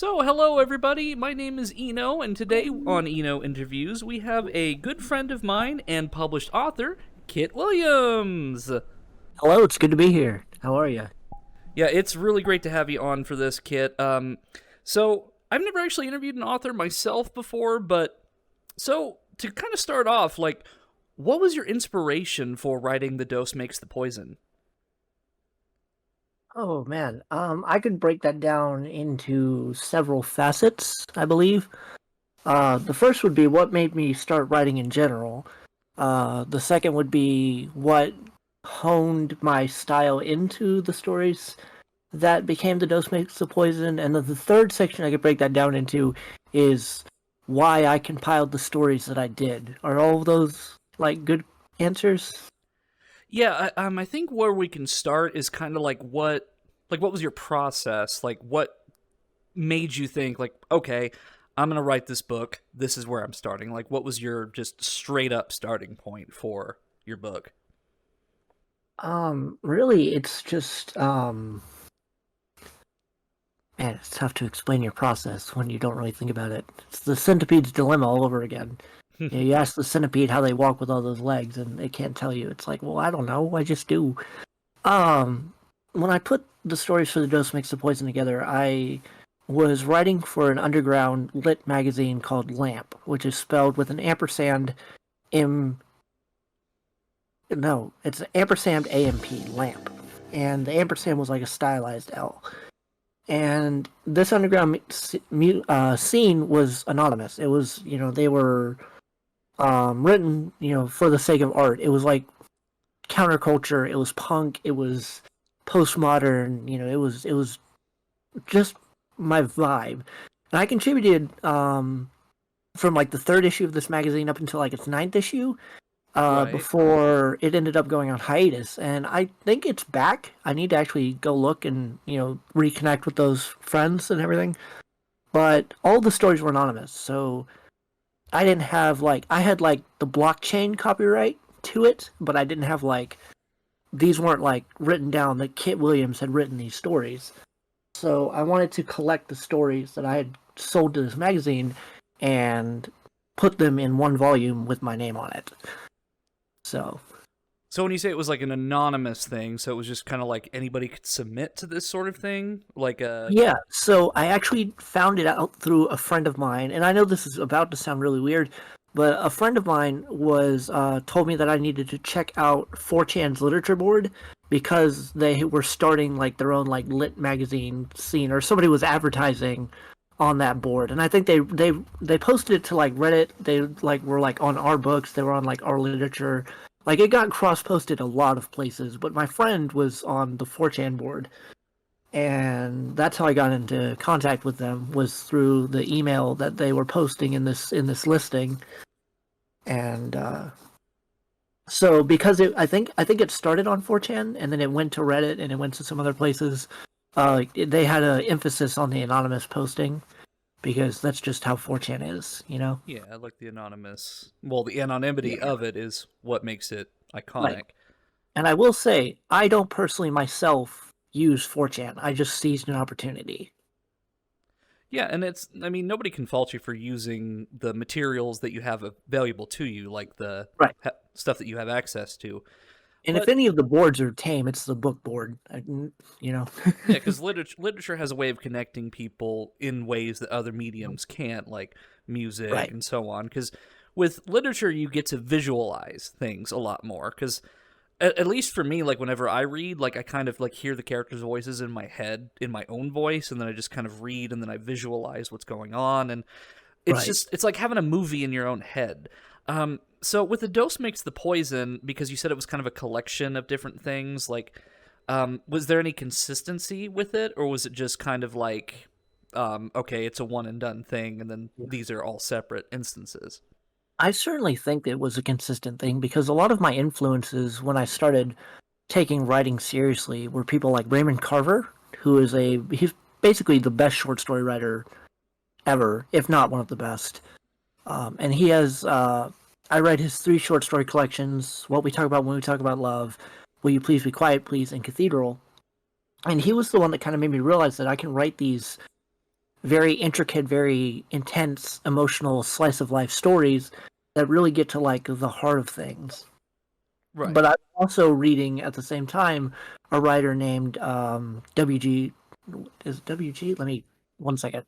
So, hello everybody, my name is Eno, and today on Eno Interviews, we have a good friend of mine and published author, Kit Williams. Hello, it's good to be here. How are you? Yeah, it's really great to have you on for this, Kit. So, I've never actually interviewed an author myself before, but, so, to kind of start off, what was your inspiration for writing The Dose Makes the Poison? Oh man, I could break that down into several facets, I believe. The first would be what made me start writing in general. The second would be what honed my style into the stories that became The Dose Makes the Poison, and then the third section I could break that down into is why I compiled the stories that I did. Are all of those good answers? Yeah, I think where we can start is kind of what was your process? Like, what made you think, okay, I'm gonna write this book. This is where I'm starting. Like, what was your just straight up starting point for your book? Really, it's just man, it's tough to explain your process when you don't really think about it. It's the centipede's dilemma all over again. You ask the centipede how they walk with all those legs, and they can't tell you. It's like, well, I don't know. I just do. Um, when I put the stories for The Dose Makes the Poison together, I was writing for an underground lit magazine called Lamp, which is spelled with an ampersand M. No, it's an ampersand AMP, Lamp. And the ampersand was like a stylized L. And this underground scene was anonymous. It was, they were written, for the sake of art. It was like counterculture. It was punk. It was postmodern. It was just my vibe. And I contributed from the third issue of this magazine up until its ninth issue. Right. Before it ended up going on hiatus, and I think it's back. I need to actually go look and reconnect with those friends and everything. But all the stories were anonymous, so I didn't have I had the blockchain copyright to it, but I didn't have these weren't written down that Kit Williams had written these stories. So I wanted to collect the stories that I had sold to this magazine and put them in one volume with my name on it. So when you say it was like an anonymous thing, so it was just kind of like anybody could submit to this sort of thing, yeah, so I actually found it out through a friend of mine, and I know this is about to sound really weird, but a friend of mine was told me that I needed to check out 4chan's literature board because they were starting their own lit magazine scene, or somebody was advertising on that board, and I think they posted it to Reddit. They were on our books. They were on our literature. It got cross posted a lot of places. But my friend was on the 4chan board, and that's how I got into contact with them, was through the email that they were posting in this listing. And so because I think it started on 4chan, and then it went to Reddit, and it went to some other places. They had an emphasis on the anonymous posting because that's just how 4chan is, Yeah, I like the anonymous. Well, the anonymity of it is what makes it iconic. Right. And I will say, I don't personally myself use 4chan. I just seized an opportunity. Yeah, and nobody can fault you for using the materials that you have valuable to you, like the stuff that you have access to. And if any of the boards are tame, it's the book board, Yeah, because literature has a way of connecting people in ways that other mediums can't, like music and so on. Because with literature, you get to visualize things a lot more. Because at least for me, whenever I read, I kind of hear the characters' voices in my head, in my own voice, and then I just kind of read, and then I visualize what's going on, and it's like having a movie in your own head. So with The Dose Makes the Poison, because you said it was kind of a collection of different things, was there any consistency with it, or was it just kind of okay, it's a one and done thing, and then these are all separate instances? I certainly think it was a consistent thing, because a lot of my influences when I started taking writing seriously were people like Raymond Carver, he's basically the best short story writer ever, if not one of the best. And he has, I read his 3 short story collections, What We Talk About When We Talk About Love, Will You Please Be Quiet, Please, and Cathedral. And he was the one that kind of made me realize that I can write these very intricate, very intense, emotional slice of life stories that really get to like the heart of things. Right. But I'm also reading at the same time a writer named WG. Is it WG? Let me 1 second.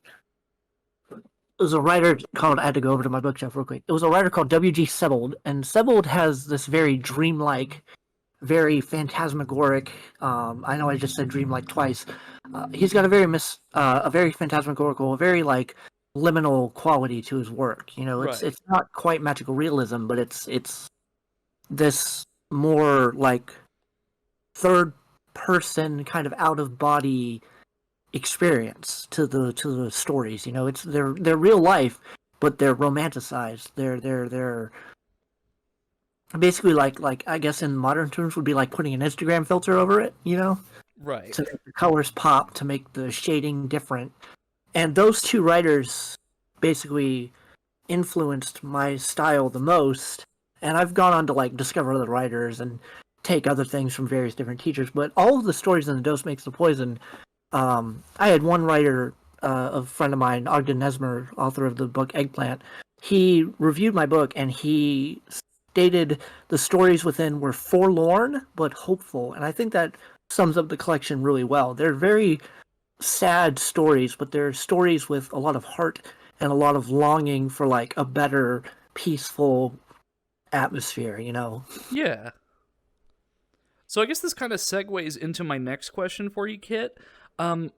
It was a writer called. I had to go over to my bookshelf real quick. It was a writer called WG Sebald, and Sebald has this very dreamlike, very phantasmagoric. I know I just said dreamlike twice. He's got a very phantasmagorical, a very like liminal quality to his work. You know, Right. it's not quite magical realism, but it's this more like third person kind of out of body experience to the stories. You know, it's they're real life, but they're romanticized. They're basically like I guess in modern terms would be like putting an Instagram filter over it. You know, Right. to make the colors pop, to make the shading different. And those two writers basically influenced my style the most. And I've gone on to like discover other writers and take other things from various different teachers. But all of the stories in The Dose Makes the Poison, I had one writer, a friend of mine, Ogden Nesmer, author of the book Eggplant. He reviewed my book and he stated the stories within were forlorn but hopeful. And I think that sums up the collection really well. They're very sad stories, but they're stories with a lot of heart and a lot of longing for like a better, peaceful atmosphere, you know. Yeah. So I guess this kind of segues into my next question for you, Kit.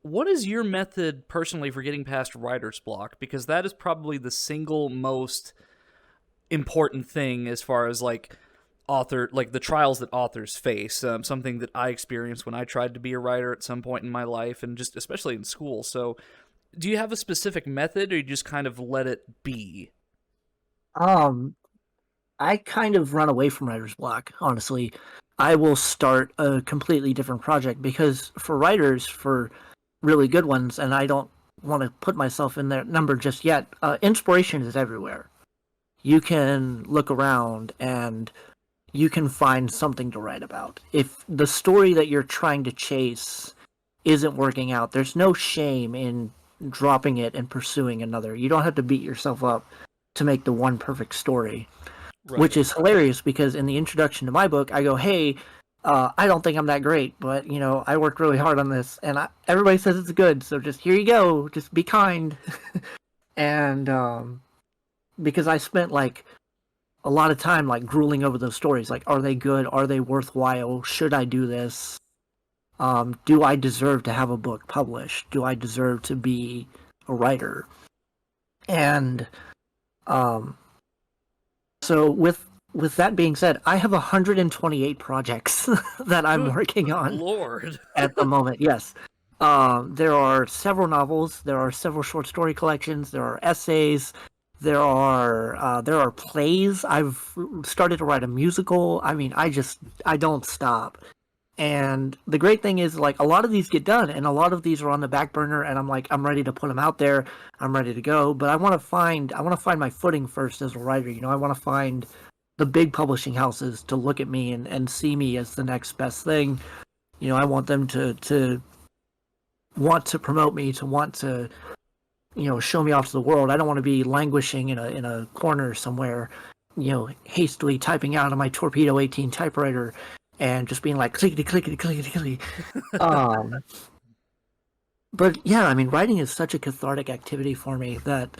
What is your method personally for getting past writer's block? Because that is probably the single most important thing as far as like the trials that authors face. Something that I experienced when I tried to be a writer at some point in my life, and just especially in school. So, do you have a specific method, or you just kind of let it be? Um, I kind of run away from writer's block, honestly. I will start a completely different project because for writers, for really good ones, and I don't want to put myself in that number just yet, inspiration is everywhere. You can look around and you can find something to write about. If the story that you're trying to chase isn't working out, there's no shame in dropping it and pursuing another. You don't have to beat yourself up to make the one perfect story, which Right. is hilarious because in the introduction to my book, I go, "Hey, I don't think I'm that great, but you know, I worked really hard on this, and everybody says it's good, so just here you go, just be kind." And because I spent like a lot of time like grueling over those stories, like, are they good? Are they worthwhile? Should I do this? Do I deserve to have a book published? Do I deserve to be a writer? And um, so with that being said, I have 128 projects that I'm Good working on Lord. at the moment. Yes. There are several novels. There are several short story collections. There are essays. There are plays. I've started to write a musical. I mean, I don't stop. And the great thing is, like, a lot of these get done, and a lot of these are on the back burner. And I'm like, I'm ready to put them out there. I'm ready to go. But I want to find my footing first as a writer. You know, I want to find the big publishing houses to look at me and see me as the next best thing. You know, I want them to want to promote me, to want to, you know, show me off to the world. I don't want to be languishing in a corner somewhere, you know, hastily typing out on my Torpedo 18 typewriter and just being like clickety clickety clickety clickety. Um, but yeah, I mean, writing is such a cathartic activity for me that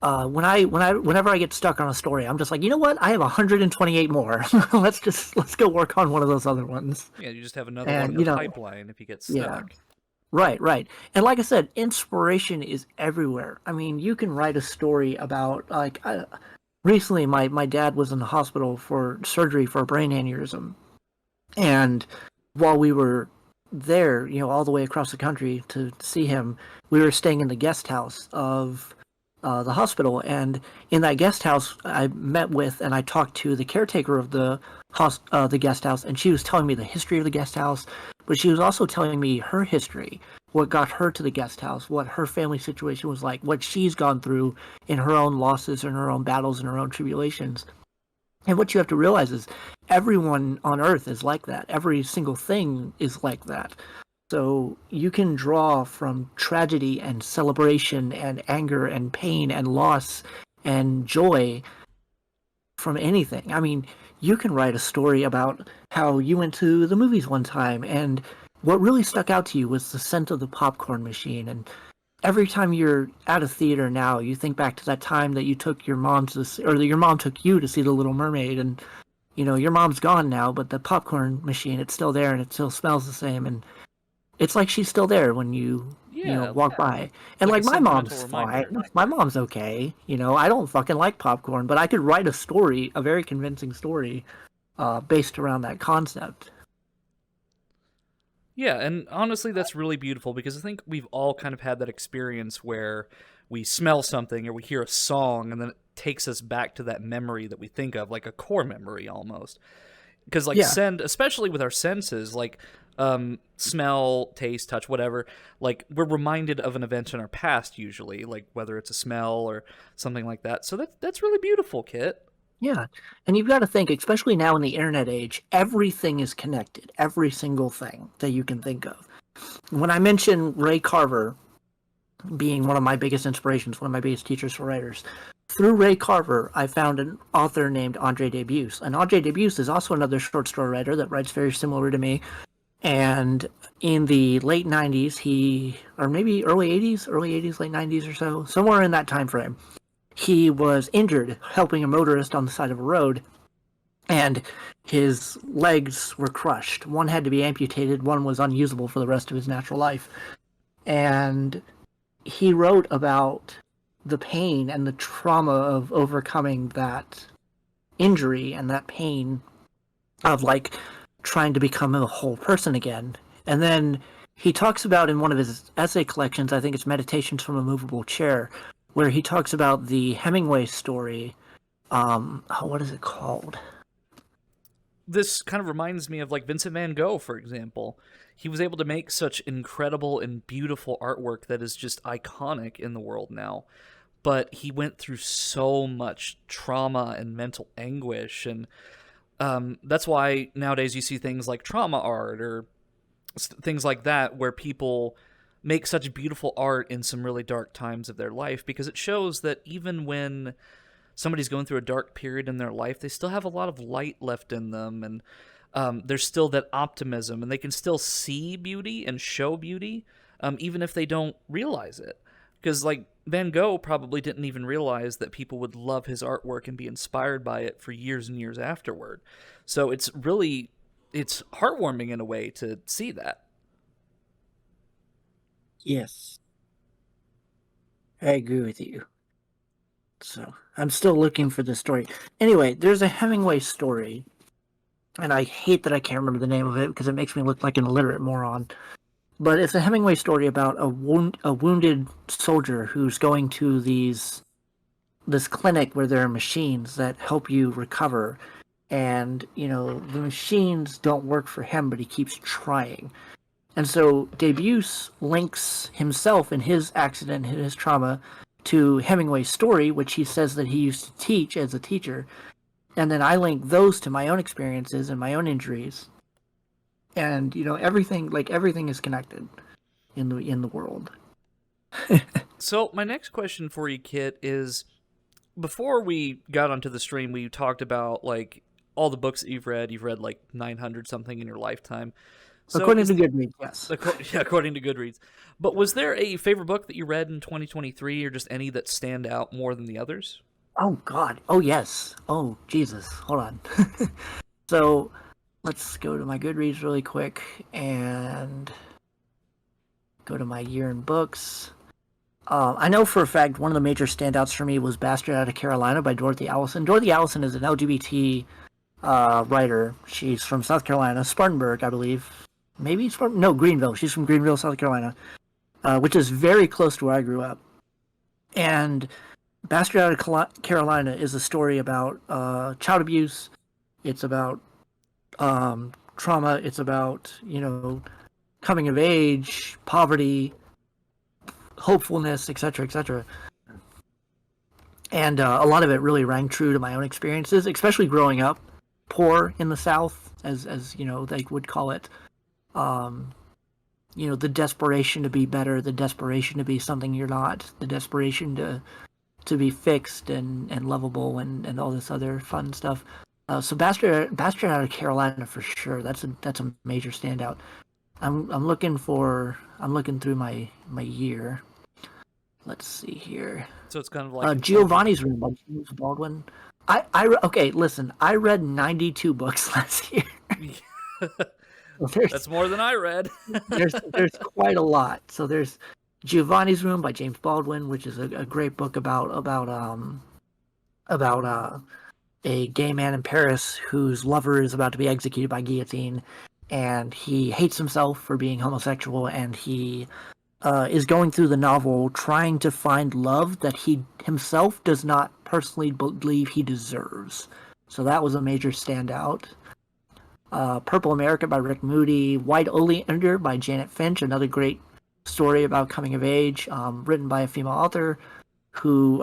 whenever I get stuck on a story, I'm just like, you know what? I have 128 more. Let's go work on one of those other ones. Yeah, you just have another one in And the you know, pipeline if you get yeah, stuck. right, right. And like I said, inspiration is everywhere. I mean, you can write a story about like recently my dad was in the hospital for surgery for a brain aneurysm. And while we were there, you know, all the way across the country to see him, we were staying in the guest house of the hospital. And in that guest house, I met with and I talked to the caretaker of the guest house, and she was telling me the history of the guest house, but she was also telling me her history, what got her to the guest house, what her family situation was like, what she's gone through in her own losses and her own battles and her own tribulations. And what you have to realize is everyone on earth is like that. Every single thing is like that. So you can draw from tragedy and celebration and anger and pain and loss and joy from anything. I mean, you can write a story about how you went to the movies one time and what really stuck out to you was the scent of the popcorn machine. And every time you're at a theater now, you think back to that time that you took your mom to see, or that your mom took you to see The Little Mermaid, and your mom's gone now, but the popcorn machine, it's still there and it still smells the same, and it's like she's still there when Yeah, walk by. And like a like my sentimental mom's reminder. fine. My mom's okay. I don't fucking like popcorn, but I could write a story, a very convincing story, based around that concept. Yeah, and honestly, that's really beautiful because I think we've all kind of had that experience where we smell something or we hear a song and then it takes us back to that memory that we think of, like a core memory almost. Because, like, Yeah, scent, especially with our senses, like smell, taste, touch, whatever, like, we're reminded of an event in our past usually, like whether it's a smell or something like that. So that's really beautiful, Kit. yeah. And you've got to think, especially now in the internet age, everything is connected. Every single thing that you can think of. When I mention Ray Carver being one of my biggest inspirations, one of my biggest teachers for writers, through Ray Carver, I found an author named Andre Debus. And Andre Debus is also another short story writer that writes very similar to me. And in the late 90s, or maybe early 80s, late 90s or so, somewhere in that time frame, he was injured helping a motorist on the side of a road, and his legs were crushed. One had to be amputated, one was unusable for the rest of his natural life. And he wrote about the pain and the trauma of overcoming that injury and that pain of like trying to become a whole person again. And then he talks about in one of his essay collections, I think it's Meditations from a Movable Chair, where he talks about the Hemingway story. What is it called? This kind of reminds me of, like, Vincent van Gogh, for example. He was able to make such incredible and beautiful artwork that is just iconic in the world now. But he went through so much trauma and mental anguish, and that's why nowadays you see things like trauma art or things like that, where people make such beautiful art in some really dark times of their life, because it shows that even when somebody's going through a dark period in their life, they still have a lot of light left in them, and there's still that optimism, and they can still see beauty and show beauty, even if they don't realize it. Because, like, Van Gogh probably didn't even realize that people would love his artwork and be inspired by it for years and years afterward. So it's heartwarming in a way to see that. Yes, I agree with you. So I'm still looking for the story. Anyway, there's a Hemingway story, and I hate that I can't remember the name of it because it makes me look like an illiterate moron. But it's a Hemingway story about a wounded soldier who's going to this clinic where there are machines that help you recover, and the machines don't work for him, but he keeps trying. And so Debus links himself and his accident and his trauma to Hemingway's story, which he says that he used to teach as a teacher. And then I link those to my own experiences and my own injuries. And everything is connected in the world. So my next question for you, Kit, is, before we got onto the stream, we talked about, like, all the books that you've read. You've read like 900 something in your lifetime. So According to Goodreads, yes. yeah, according to Goodreads. But was there a favorite book that you read in 2023, or just any that stand out more than the others? Oh God. Oh yes. Oh Jesus. Hold on. So let's go to my Goodreads really quick and go to my year in books. I know for a fact one of the major standouts for me was Bastard Out of Carolina by Dorothy Allison. Dorothy Allison is an LGBT writer. She's from South Carolina, Spartanburg, I believe. Maybe Spartan? No, Greenville. She's from Greenville, South Carolina, which is very close to where I grew up. And Bastard Out of Carolina is a story about child abuse. It's about trauma. It's about coming of age, poverty, hopefulness, etc., etc. And a lot of it really rang true to my own experiences, especially growing up poor in the South, as they would call it. the desperation to be better, the desperation to be something you're not, the desperation to be fixed and lovable and all this other fun stuff. So Bastard out of Carolina for sure. That's a major standout. I'm looking through my year. Let's see here. So it's kind of like Giovanni's Room by James Baldwin. Okay, listen. I read 92 books last year. That's more than I read. there's quite a lot. So there's Giovanni's Room by James Baldwin, which is a great book about a gay man in Paris whose lover is about to be executed by guillotine, and he hates himself for being homosexual, and he is going through the novel trying to find love that he himself does not personally believe he deserves. So that was a major standout. Purple America by Rick Moody, White Oleander by Janet Finch, another great story about coming of age, written by a female author who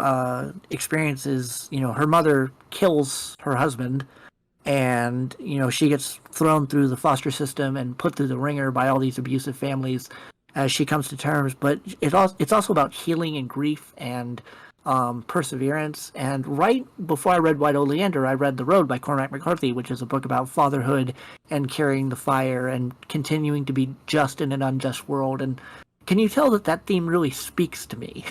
experiences, her mother kills her husband, and she gets thrown through the foster system and put through the ringer by all these abusive families as she comes to terms. But it's also about healing and grief and perseverance. And right before I read White Oleander, I read The Road by Cormac McCarthy, which is a book about fatherhood and carrying the fire and continuing to be just in an unjust world. And can you tell that theme really speaks to me?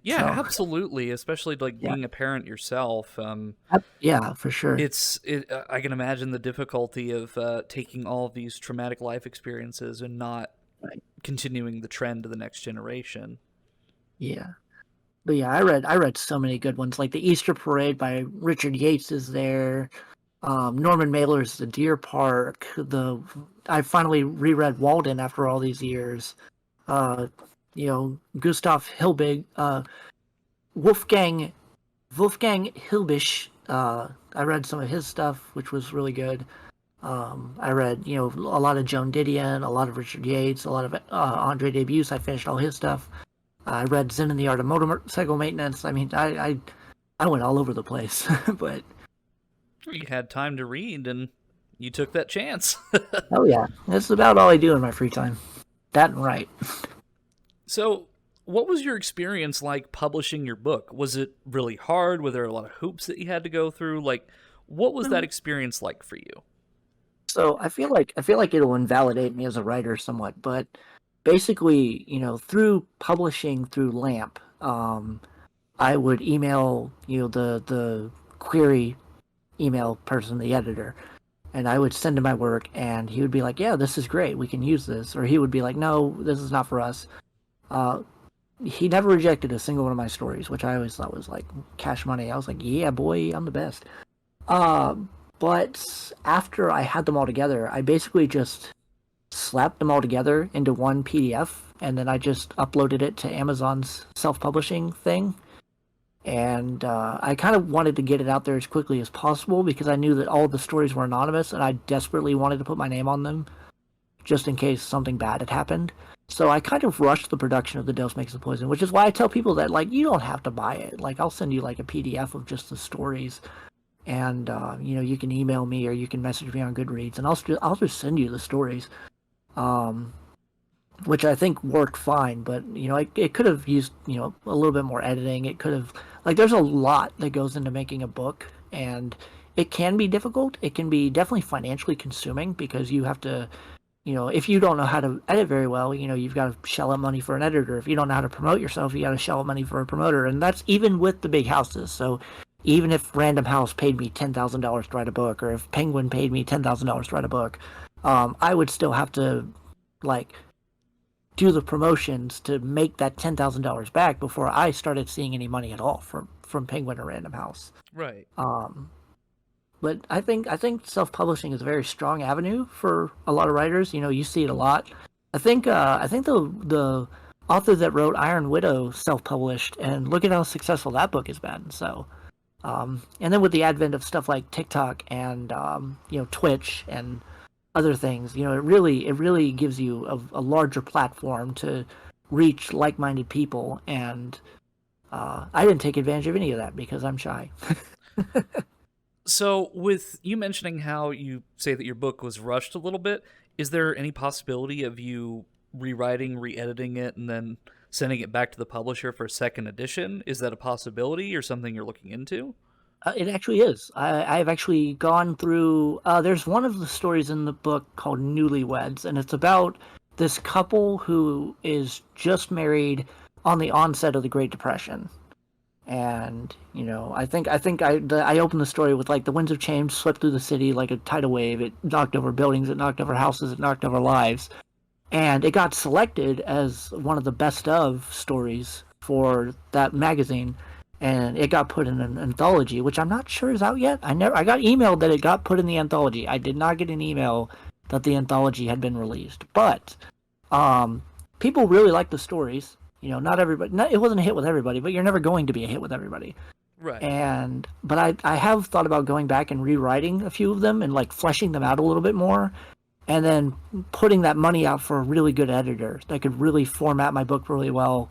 Yeah, so, absolutely. Especially being a parent yourself. Yeah, for sure. I can imagine the difficulty of taking all of these traumatic life experiences and not continuing the trend to the next generation. Yeah. But yeah, I read so many good ones. Like The Easter Parade by Richard Yates is there. Norman Mailer's The Deer Park. I finally reread Walden after all these years. Gustav Hilbig, Wolfgang Hilbisch. I read some of his stuff, which was really good. I read, a lot of Joan Didion, a lot of Richard Yates, a lot of Andre Debus. I finished all his stuff. I read Zen and the Art of Motorcycle Maintenance. I mean, I went all over the place, but you had time to read, and you took that chance. Oh yeah, that's about all I do in my free time. That and write. So, what was your experience like publishing your book? Was it really hard? Were there a lot of hoops that you had to go through? What was that experience like for you? So I feel like it'll invalidate me as a writer somewhat, but basically, through publishing through LAMP, I would email, the query email person, the editor, and I would send him my work, and he would be like, yeah, this is great, we can use this. Or he would be like, no, this is not for us. He never rejected a single one of my stories, which I always thought was like cash money. I was like, yeah, boy, I'm the best. But after I had them all together, I basically just slapped them all together into one PDF, and then I just uploaded it to Amazon's self-publishing thing. And I kind of wanted to get it out there as quickly as possible because I knew that all the stories were anonymous, and I desperately wanted to put my name on them just in case something bad had happened. So I kind of rushed the production of The Dose Makes the Poison, which is why I tell people that, you don't have to buy it. I'll send you, a PDF of just the stories. And, you can email me or you can message me on Goodreads, and I'll just send you the stories. Which I think worked fine, but, it could have used, a little bit more editing. It could have, there's a lot that goes into making a book, and it can be difficult. It can be definitely financially consuming because you have to, if you don't know how to edit very well, you've got to shell out money for an editor. If you don't know how to promote yourself, you got to shell out money for a promoter. And that's even with the big houses. So even if Random House paid me $10,000 to write a book, or if Penguin paid me $10,000 to write a book, I would still have to, do the promotions to make that $10,000 back before I started seeing any money at all from Penguin or Random House. Right. But I think self-publishing is a very strong avenue for a lot of writers. You see it a lot. I think the author that wrote Iron Widow self-published, and look at how successful that book has been. So, and then with the advent of stuff like TikTok and Twitch and other things, it really gives you a larger platform to reach like-minded people. And I didn't take advantage of any of that because I'm shy. So, with you mentioning how you say that your book was rushed a little bit, is there any possibility of you rewriting, re-editing it, and then sending it back to the publisher for a second edition? Is that a possibility or something you're looking into? It actually is. I've actually gone through. There's one of the stories in the book called Newlyweds, and it's about this couple who is just married on the onset of the Great Depression. And I opened the story with like the winds of change swept through the city like a tidal wave. It knocked over buildings, it knocked over houses, it knocked over lives, and it got selected as one of the best of stories for that magazine, and it got put in an anthology, which I'm not sure is out yet. I got emailed that it got put in the anthology. I did not get an email that the anthology had been released, but people really like the stories. Not everybody. It wasn't a hit with everybody, but you're never going to be a hit with everybody. Right. But I have thought about going back and rewriting a few of them and like fleshing them out a little bit more, and then putting that money out for a really good editor that could really format my book really well.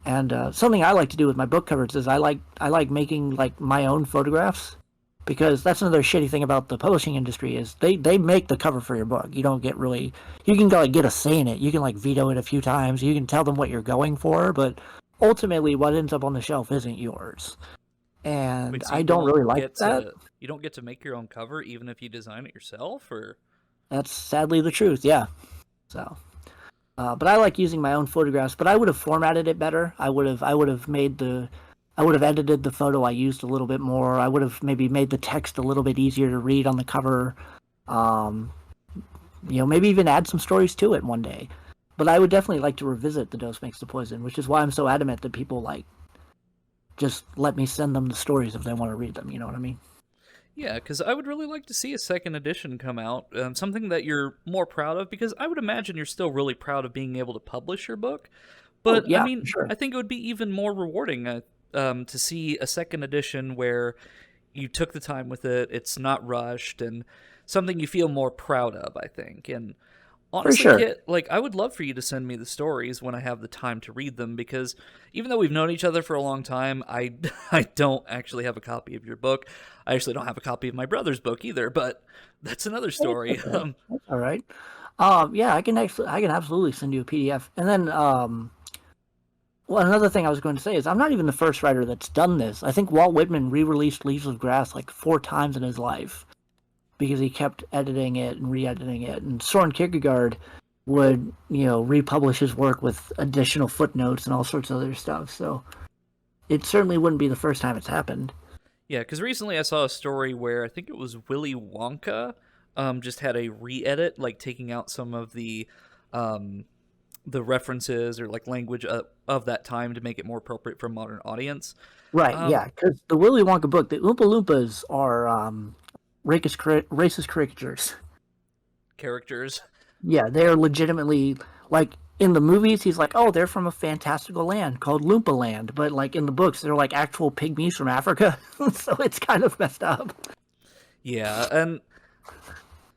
And something I like to do with my book covers is I like making like my own photographs, because that's another shitty thing about the publishing industry is they make the cover for your book. You don't get really, you can like get a say in it. You can like veto it a few times. You can tell them what you're going for, but ultimately what ends up on the shelf isn't yours. And Wait, so I don't really like that. You don't get to make your own cover even if you design it yourself, or? That's sadly the truth, yeah. So, but I like using my own photographs. But I would have formatted it better. I would have edited the photo I used a little bit more. I would have maybe made the text a little bit easier to read on the cover. Maybe even add some stories to it one day. But I would definitely like to revisit The Dose Makes the Poison, which is why I'm so adamant that people like just let me send them the stories if they want to read them. You know what I mean? Yeah, because I would really like to see a second edition come out, something that you're more proud of, because I would imagine you're still really proud of being able to publish your book. But, yeah, I mean, sure. I think it would be even more rewarding to see a second edition where you took the time with it, it's not rushed, and something you feel more proud of, I think. And honestly, sure. Kit, like, I would love for you to send me the stories when I have the time to read them, because even though we've known each other for a long time, I don't actually have a copy of your book. I actually don't have a copy of my brother's book either, but that's another story. That's all right. Yeah, I can absolutely send you a PDF. And then, well, another thing I was going to say is I'm not even the first writer that's done this. I think Walt Whitman re-released Leaves of Grass like 4 times in his life because he kept editing it and re-editing it. And Soren Kierkegaard would, republish his work with additional footnotes and all sorts of other stuff. So it certainly wouldn't be the first time it's happened. Yeah, because recently I saw a story where I think it was Willy Wonka just had a re-edit, like taking out some of the references or like language of that time to make it more appropriate for a modern audience. Right, yeah, because the Willy Wonka book, the Oompa Loompas are racist caricatures. Characters. Yeah, they're legitimately, like, in the movies, he's like, oh, they're from a fantastical land called Loompa Land. But, like, in the books, they're like actual pygmies from Africa. So it's kind of messed up. Yeah, and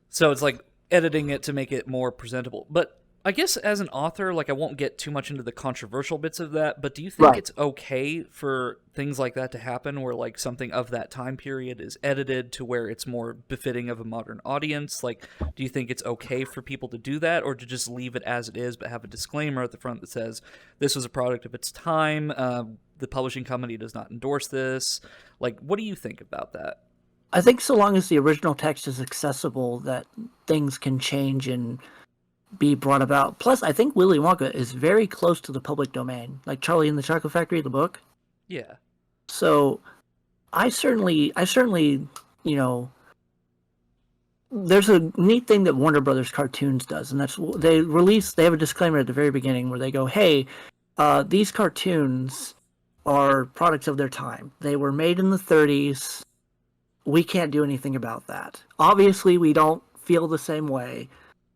so it's like editing it to make it more presentable. But I guess as an author, like, I won't get too much into the controversial bits of that, but do you think it's okay for things like that to happen, where like something of that time period is edited to where it's more befitting of a modern audience? Like, do you think it's okay for people to do that, or to just leave it as it is but have a disclaimer at the front that says this was a product of its time, the publishing company does not endorse this? Like, what do you think about that? I think so long as the original text is accessible, that things can change and be brought about. Plus, I think Willy Wonka is very close to the public domain, like Charlie and the Chocolate Factory, the book. Yeah. So, I certainly, there's a neat thing that Warner Brothers Cartoons does, and that's they have a disclaimer at the very beginning where they go, hey, these cartoons are products of their time. They were made in the 30s. We can't do anything about that. Obviously, we don't feel the same way.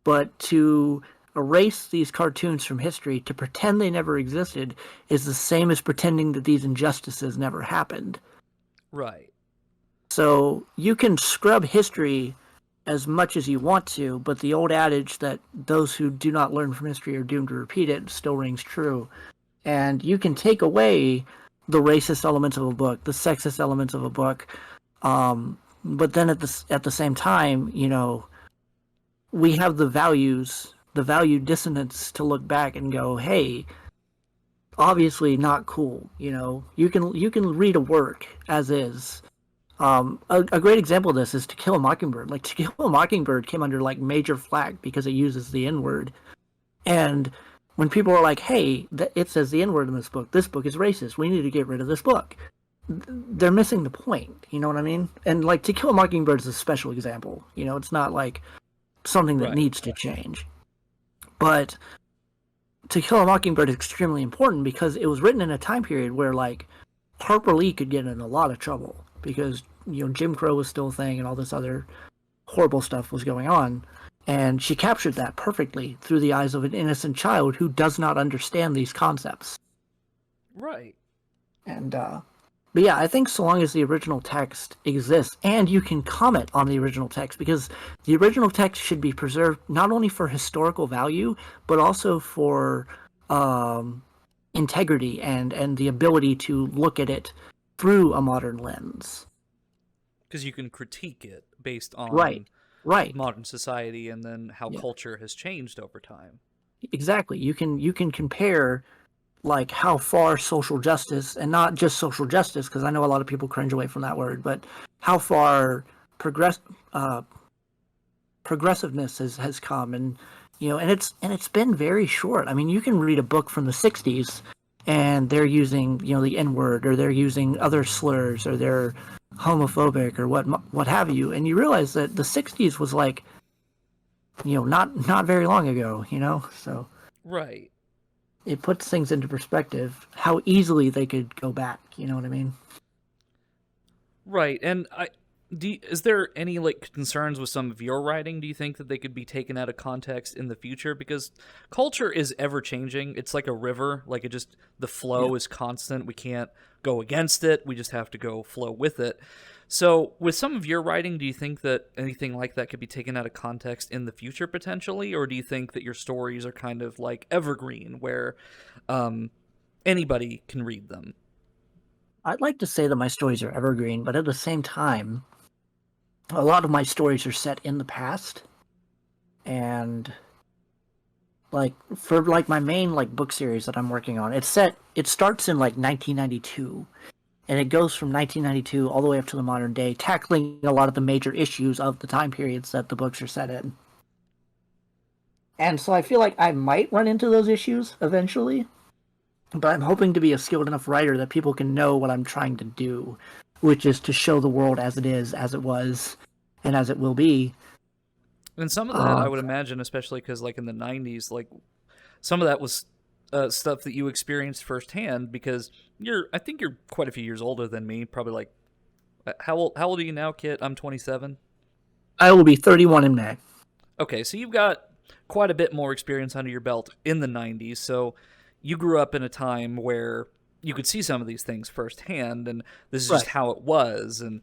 But to erase these cartoons from history, to pretend they never existed, is the same as pretending that these injustices never happened. Right. So you can scrub history as much as you want to, but the old adage that those who do not learn from history are doomed to repeat it still rings true. And you can take away the racist elements of a book, the sexist elements of a book, but then at the same time, we have the values the value dissonance to look back and go, hey, obviously not cool. You can read a work as is. A great example of this is To Kill a Mockingbird. Like, To Kill a Mockingbird came under like major flack because it uses the N word. And when people are like, hey, it says the N word in this book is racist, we need to get rid of this book, they're missing the point. You know what I mean? And like, To Kill a Mockingbird is a special example. It's not like something that needs to change. But To Kill a Mockingbird is extremely important because it was written in a time period where like Harper Lee could get in a lot of trouble because Jim Crow was still a thing and all this other horrible stuff was going on, and she captured that perfectly through the eyes of an innocent child who does not understand these concepts. Right. And but yeah, I think so long as the original text exists and you can comment on the original text, because the original text should be preserved not only for historical value but also for integrity and the ability to look at it through a modern lens. Because you can critique it based on right modern society and then how culture has changed over time. Exactly. You can compare like how far social justice, and not just social justice, because I know a lot of people cringe away from that word, but how far progressiveness has come, and it's been very short. I mean, you can read a book from the 60s and they're using the N-word, or they're using other slurs, or they're homophobic, or what have you, and you realize that the 60s was like not very long ago, so right. It puts things into perspective how easily they could go back. You know what I mean? Right. And is there any like concerns with some of your writing? Do you think that they could be taken out of context in the future? Because culture is ever changing. It's like a river. Like the flow is constant. We can't go against it. We just have to go flow with it. So with some of your writing, do you think that anything like that could be taken out of context in the future potentially? Or do you think that your stories are kind of like evergreen where anybody can read them? I'd like to say that my stories are evergreen, but at the same time, a lot of my stories are set in the past. And like for like my main like book series that I'm working on, it starts in like 1992. And it goes from 1992 all the way up to the modern day, tackling a lot of the major issues of the time periods that the books are set in. And so I feel like I might run into those issues eventually, but I'm hoping to be a skilled enough writer that people can know what I'm trying to do, which is to show the world as it is, as it was, and as it will be. And some of that, I would imagine, especially because like in the 90s, like some of that was stuff that you experienced firsthand, because I think you're quite a few years older than me, probably like, how old are you now, Kit? I'm 27. I will be 31 in May. Okay, so you've got quite a bit more experience under your belt in the 90s, so you grew up in a time where you could see some of these things firsthand, and this is just how it was. And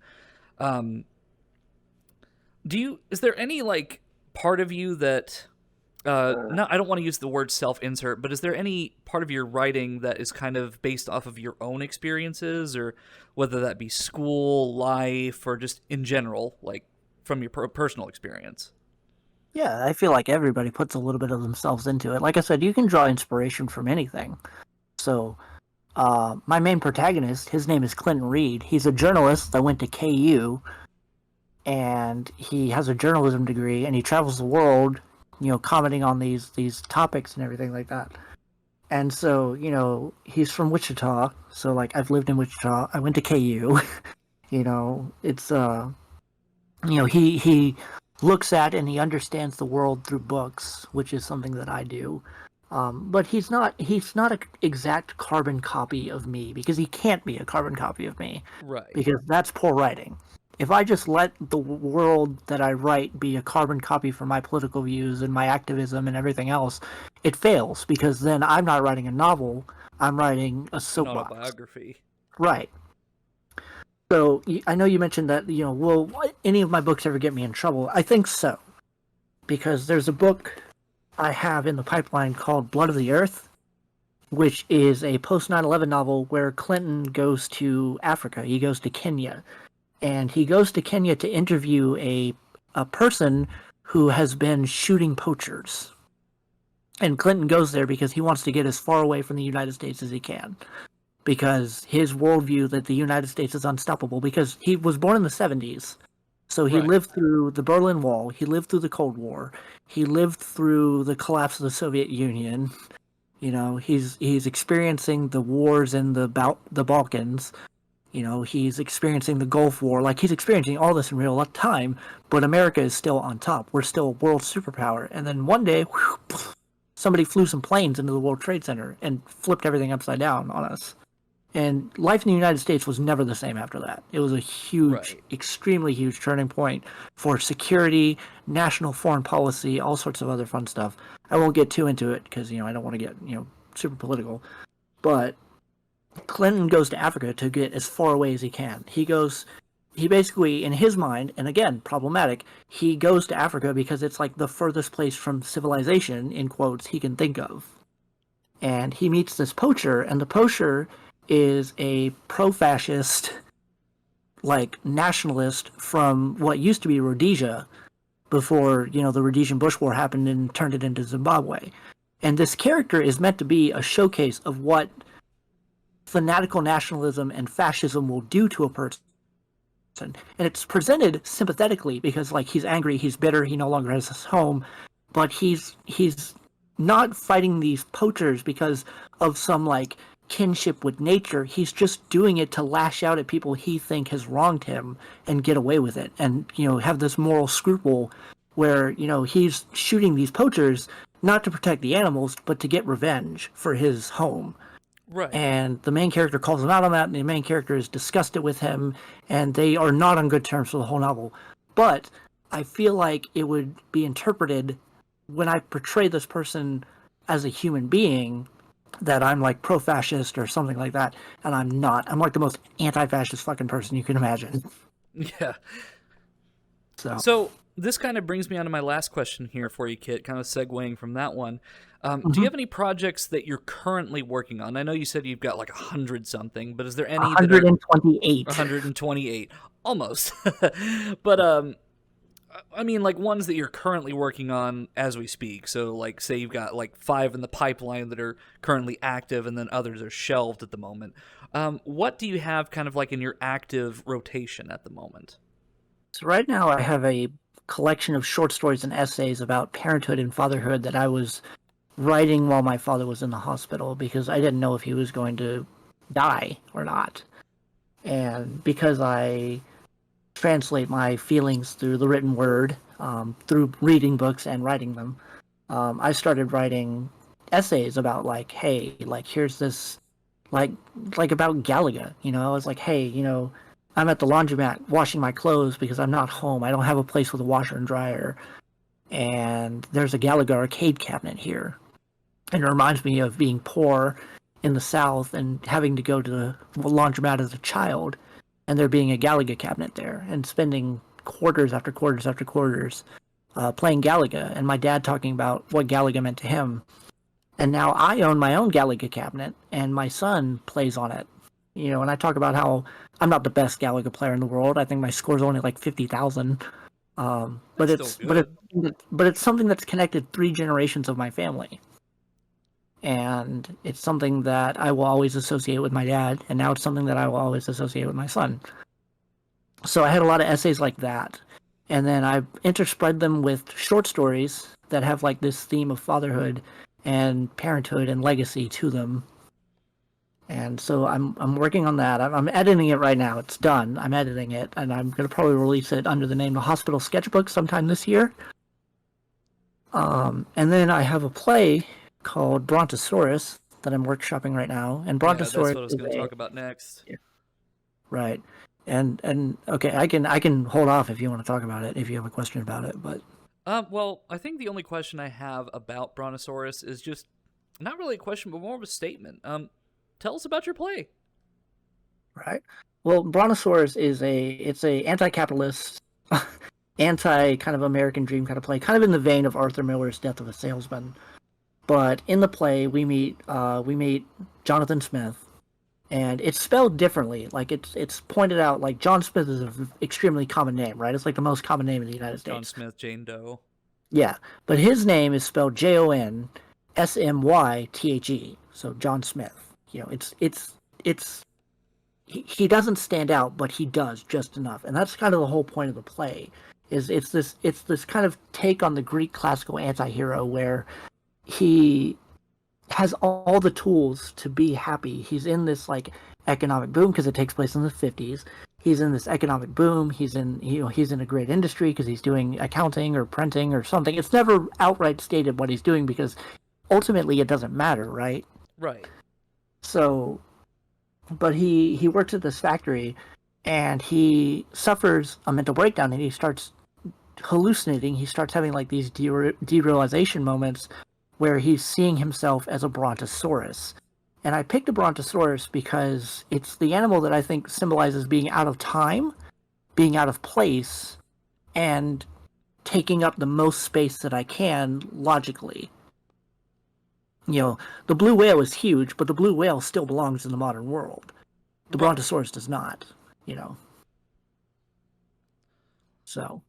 is there any like part of you that no, I don't want to use the word self-insert, but is there any part of your writing that is kind of based off of your own experiences, or whether that be school, life, or just in general, like from your personal experience? Yeah, I feel like everybody puts a little bit of themselves into it. Like I said, you can draw inspiration from anything. So, my main protagonist, his name is Clinton Reed. He's a journalist that went to KU, and he has a journalism degree, and he travels the world, commenting on these topics and everything like that. And so, he's from Wichita. So, like, I've lived in Wichita. I went to KU. It's he looks at and he understands the world through books, which is something that I do. But he's not an exact carbon copy of me, because he can't be a carbon copy of me. Right. Because that's poor writing. If I just let the world that I write be a carbon copy for my political views and my activism and everything else, it fails, because then I'm not writing a novel, I'm writing a soapbox. An autobiography. Right. So I know you mentioned that, will any of my books ever get me in trouble? I think so. Because there's a book I have in the pipeline called Blood of the Earth, which is a post 9/11 novel where Clinton goes to Africa. He goes to Kenya. And he goes to Kenya to interview a person who has been shooting poachers. And Clinton goes there because he wants to get as far away from the United States as he can. Because his worldview that the United States is unstoppable, because he was born in the 70s. So he Right. lived through the Berlin Wall, he lived through the Cold War, he lived through the collapse of the Soviet Union. You know, he's experiencing the wars in the Balkans. You know, he's experiencing the Gulf War. Like, he's experiencing all this in real time, but America is still on top. We're still a world superpower. And then one day, whew, somebody flew some planes into the World Trade Center and flipped everything upside down on us. And life in the United States was never the same after that. It was a huge, Right. extremely huge turning point for security, national foreign policy, all sorts of other fun stuff. I won't get too into it because, I don't want to get, super political. But Clinton goes to Africa to get as far away as he can. He basically, in his mind, and again, problematic, he goes to Africa because it's like the furthest place from civilization, in quotes, he can think of. And he meets this poacher, and the poacher is a pro-fascist, like, nationalist from what used to be Rhodesia before, the Rhodesian Bush War happened and turned it into Zimbabwe. And this character is meant to be a showcase of what fanatical nationalism and fascism will do to a person. And it's presented sympathetically because, like, he's angry, he's bitter, he no longer has his home, but he's not fighting these poachers because of some, like, kinship with nature. He's just doing it to lash out at people he think has wronged him and get away with it, and have this moral scruple where he's shooting these poachers not to protect the animals but to get revenge for his home. Right. And the main character calls him out on that, and the main character is disgusted with him, and they are not on good terms for the whole novel. But I feel like it would be interpreted when I portray this person as a human being that I'm like pro-fascist or something like that, and I'm not. I'm like the most anti-fascist fucking person you can imagine. Yeah. So, So this kind of brings me on to my last question here for you, Kit, kind of segueing from that one. Do you mhm. have any projects that you're currently working on? I know you said you've got like 100 something, but is there any that are 128. 128? Almost. But I mean, like ones that you're currently working on as we speak. So, like, say you've got like 5 in the pipeline that are currently active, and then others are shelved at the moment. What do you have kind of like in your active rotation at the moment? So right now I have a collection of short stories and essays about parenthood and fatherhood that I was writing while my father was in the hospital because I didn't know if he was going to die or not. And because I translate my feelings through the written word, through reading books and writing them, I started writing essays about, like, hey, like, here's this, like about Galaga. I was like, hey, I'm at the laundromat washing my clothes because I'm not home. I don't have a place with a washer and dryer, and there's a Galaga arcade cabinet here. And it reminds me of being poor in the South and having to go to the laundromat as a child, and there being a Galaga cabinet there, and spending quarters after quarters after quarters playing Galaga, and my dad talking about what Galaga meant to him. And now I own my own Galaga cabinet, and my son plays on it. And I talk about how I'm not the best Galaga player in the world. I think my score's only like 50,000. But That's still it's but good. it's something that's connected 3 generations of my family, and it's something that I will always associate with my dad, and now it's something that I will always associate with my son. So I had a lot of essays like that, and then I interspread them with short stories that have like this theme of fatherhood and parenthood and legacy to them. And so I'm working on that. I'm editing it right now. It's done. I'm editing it, and I'm gonna probably release it under the name The Hospital Sketchbook sometime this year. And then I have a play called Brontosaurus that I'm workshopping right now. And Yeah, that's Brontosaurus what I was is going to talk about next. right. And okay, I can hold off if you want to talk about it if you have a question about it. But Well, I think the only question I have about Brontosaurus is just not really a question, but more of a statement. Tell us about your play. right. Well, Brontosaurus is a anti-capitalist, anti kind of American dream kind of play, kind of in the vein of Arthur Miller's Death of a Salesman. But in the play, we meet Jonathan Smith, and it's spelled differently. Like, it's pointed out, like, John Smith is an extremely common name, right? It's like the most common name in the United John States. Smith, Jane Doe. Yeah, but his name is spelled Jon, Smythe. So John Smith. It's he doesn't stand out, but he does just enough, and that's kind of the whole point of the play. Is it's this kind of take on the Greek classical anti-hero where he has all the tools to be happy. He's in this like economic boom because it takes place in the 50s. He's in this economic boom. He's in a great industry because he's doing accounting or printing or something. It's never outright stated what he's doing because ultimately it doesn't matter, right? Right. So, but he works at this factory and he suffers a mental breakdown and he starts hallucinating. He starts having like these derealization moments where he's seeing himself as a brontosaurus. And I picked a brontosaurus because it's the animal that I think symbolizes being out of time, being out of place, and taking up the most space that I can logically. The blue whale is huge, but the blue whale still belongs in the modern world. The brontosaurus does not, So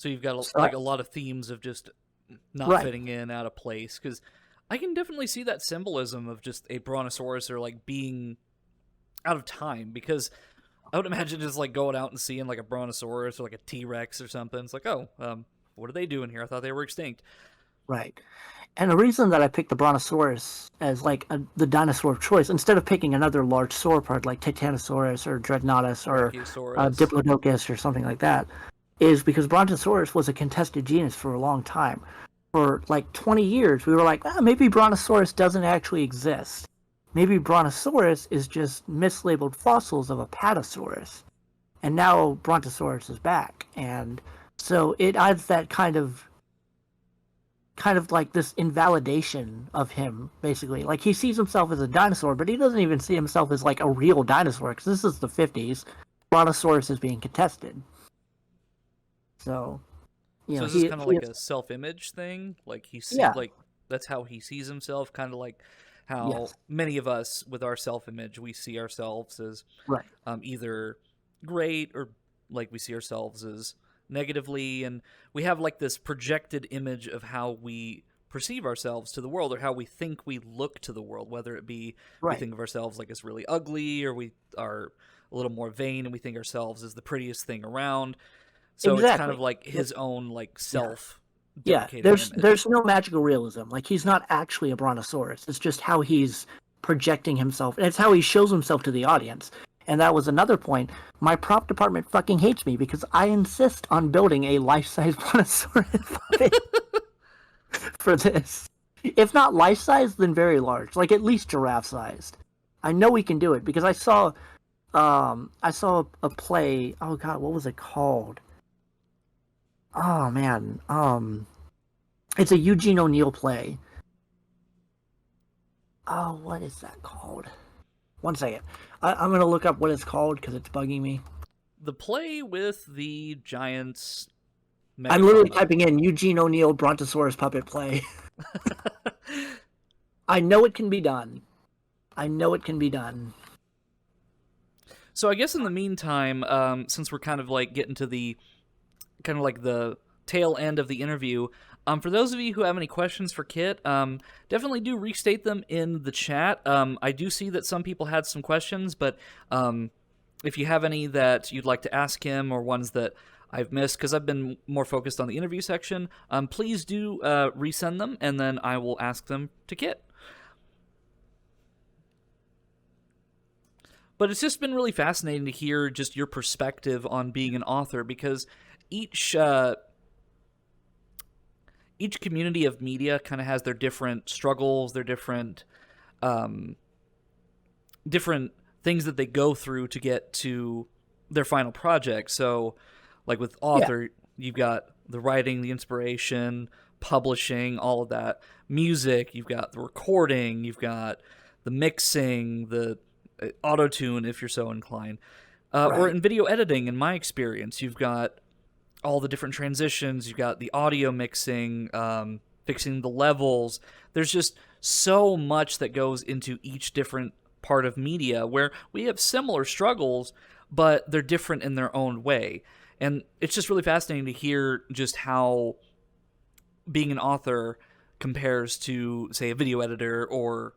you've got a lot of themes of just not fitting in, out of place, because I can definitely see that symbolism of just a brontosaurus or like being out of time, because I would imagine just like going out and seeing like a brontosaurus or like a T-Rex or something. It's like, what are they doing here? I thought they were extinct. Right. And the reason that I picked the brontosaurus as like the dinosaur of choice, instead of picking another large sauropod like Titanosaurus or Dreadnoughtus or Diplodocus or something like that, is because brontosaurus was a contested genus for a long time. For like 20 years, we were like, maybe brontosaurus doesn't actually exist. Maybe brontosaurus is just mislabeled fossils of Apatosaurus. And now brontosaurus is back. And so it adds that kind of like this invalidation of him, basically. Like, he sees himself as a dinosaur, but he doesn't even see himself as like a real dinosaur, because this is the 50s. Brontosaurus is being contested. So, so this is kind of like a self-image thing. Like like that's how he sees himself. Kind of like how many of us with our self-image, we see ourselves as either great or like we see ourselves as negatively, and we have like this projected image of how we perceive ourselves to the world, or how we think we look to the world, whether it be we think of ourselves like as really ugly, or we are a little more vain and we think ourselves as the prettiest thing around. So it's kind of like his own like self. There's no magical realism. Like, he's not actually a brontosaurus. It's just how he's projecting himself, and it's how he shows himself to the audience. And that was another point. My prop department fucking hates me because I insist on building a life-size brontosaurus puppet for this. If not life-size, then very large, like at least giraffe-sized. I know we can do it because I saw a play. Oh god, what was it called? Oh man, it's a Eugene O'Neill play. Oh, what is that called? One second. I'm going to look up what it's called because it's bugging me. The play with the giants. I'm literally typing in Eugene O'Neill Brontosaurus puppet play. I know it can be done. So I guess in the meantime, since we're kind of like getting to the kind of like the tail end of the interview, for those of you who have any questions for Kit, definitely do restate them in the chat. I do see that some people had some questions, but if you have any that you'd like to ask him, or ones that I've missed, because I've been more focused on the interview section, please do resend them, and then I will ask them to Kit. But it's just been really fascinating to hear just your perspective on being an author, because each community of media kind of has their different struggles, their different things that they go through to get to their final project. So, like with author, you've got the writing, the inspiration, publishing, all of that. Music, you've got the recording, you've got the mixing, the auto-tune if you're so inclined. Or in video editing, in my experience, you've got all the different transitions, you've got the audio mixing, fixing the levels. There's just so much that goes into each different part of media, where we have similar struggles, but they're different in their own way. And it's just really fascinating to hear just how being an author compares to, say, a video editor or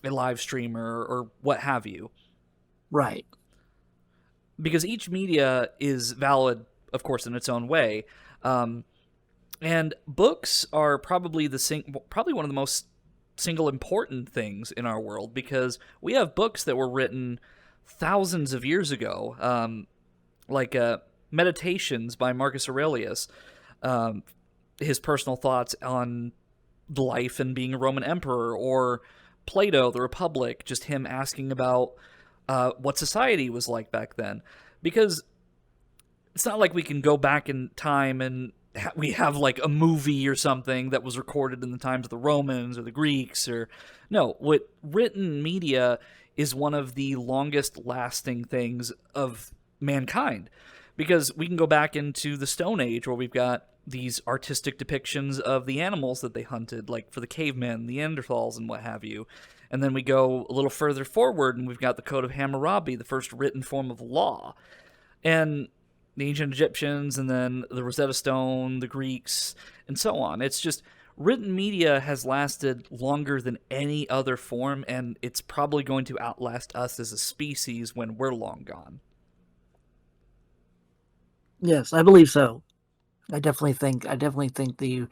a live streamer or what have you. Right. Because each media is valid, of course, in its own way. And books are probably probably one of the most single important things in our world, because we have books that were written thousands of years ago, like Meditations by Marcus Aurelius, his personal thoughts on life and being a Roman emperor, or Plato, The Republic, just him asking about what society was like back then. Because it's not like we can go back in time and we have like a movie or something that was recorded in the times of the Romans or the Greeks. Or no, what written media is one of the longest lasting things of mankind, because we can go back into the Stone Age, where we've got these artistic depictions of the animals that they hunted, like for the cavemen, the Neanderthals, and what have you. And then we go a little further forward, and we've got the Code of Hammurabi, the first written form of law. And the ancient Egyptians, and then the Rosetta Stone, the Greeks, and so on. It's just, written media has lasted longer than any other form, and it's probably going to outlast us as a species when we're long gone. Yes, I believe so. I definitely think the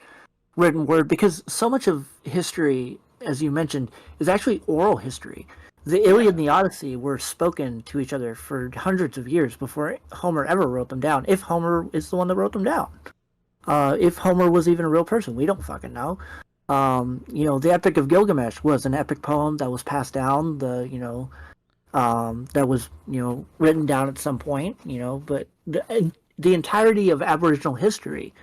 written word, because so much of history, as you mentioned, is actually oral history. The Iliad and the Odyssey were spoken to each other for hundreds of years before Homer ever wrote them down. If Homer is the one that wrote them down, if Homer was even a real person, we don't fucking know. The Epic of Gilgamesh was an epic poem that was passed down. That was written down at some point. But the entirety of Aboriginal history,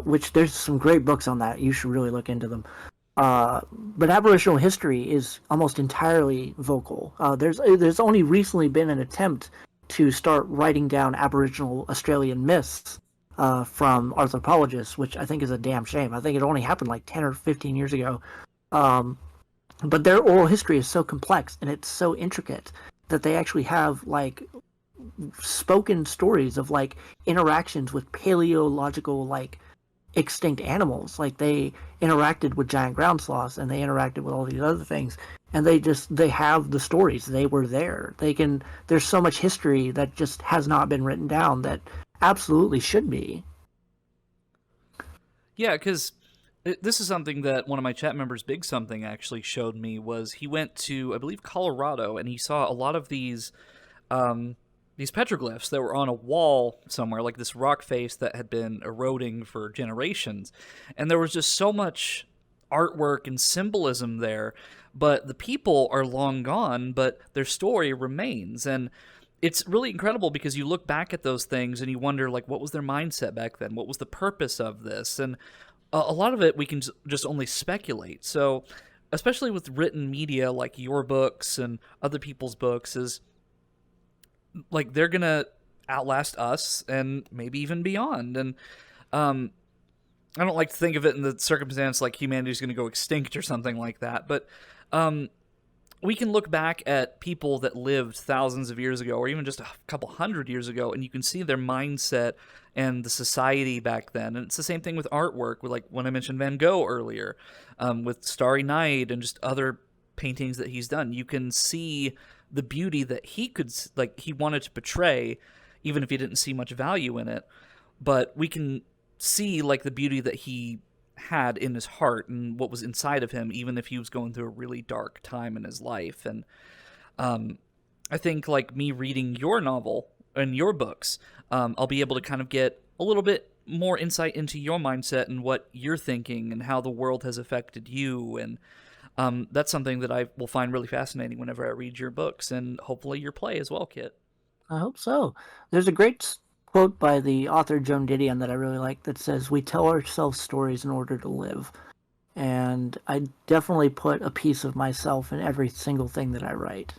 which there's some great books on that. You should really look into them. But Aboriginal history is almost entirely vocal. There's only recently been an attempt to start writing down Aboriginal Australian myths from anthropologists, which I think is a damn shame. I think it only happened like 10 or 15 years ago. But their oral history is so complex and it's so intricate that they actually have like spoken stories of like interactions with paleological like extinct animals. Like they interacted with giant ground sloths and they interacted with all these other things, and they have the stories. They were there. There's so much history that just has not been written down that absolutely should be. Yeah, because this is something that one of my chat members, Big Something, actually showed me. Was he went to, I believe, Colorado, and he saw a lot of these petroglyphs that were on a wall somewhere, like this rock face that had been eroding for generations. And there was just so much artwork and symbolism there, but the people are long gone, but their story remains. And it's really incredible because you look back at those things and you wonder, like, what was their mindset back then? What was the purpose of this? And a lot of it we can just only speculate. So, especially with written media like your books and other people's books, is like they're gonna outlast us and maybe even beyond. And I don't like to think of it in the circumstance like humanity's gonna go extinct or something like that, but we can look back at people that lived thousands of years ago, or even just a couple hundred years ago, and you can see their mindset and the society back then. And it's the same thing with artwork, with like when I mentioned Van Gogh earlier, with Starry Night and just other paintings that he's done. You can see the beauty that he wanted to portray, even if he didn't see much value in it. But we can see like the beauty that he had in his heart and what was inside of him, even if he was going through a really dark time in his life. And I think like me reading your novel and your books, I'll be able to kind of get a little bit more insight into your mindset and what you're thinking and how the world has affected you. And that's something that I will find really fascinating whenever I read your books, and hopefully your play as well, Kit. I hope so. There's a great quote by the author Joan Didion that I really like that says, "We tell ourselves stories in order to live." And I definitely put a piece of myself in every single thing that I write.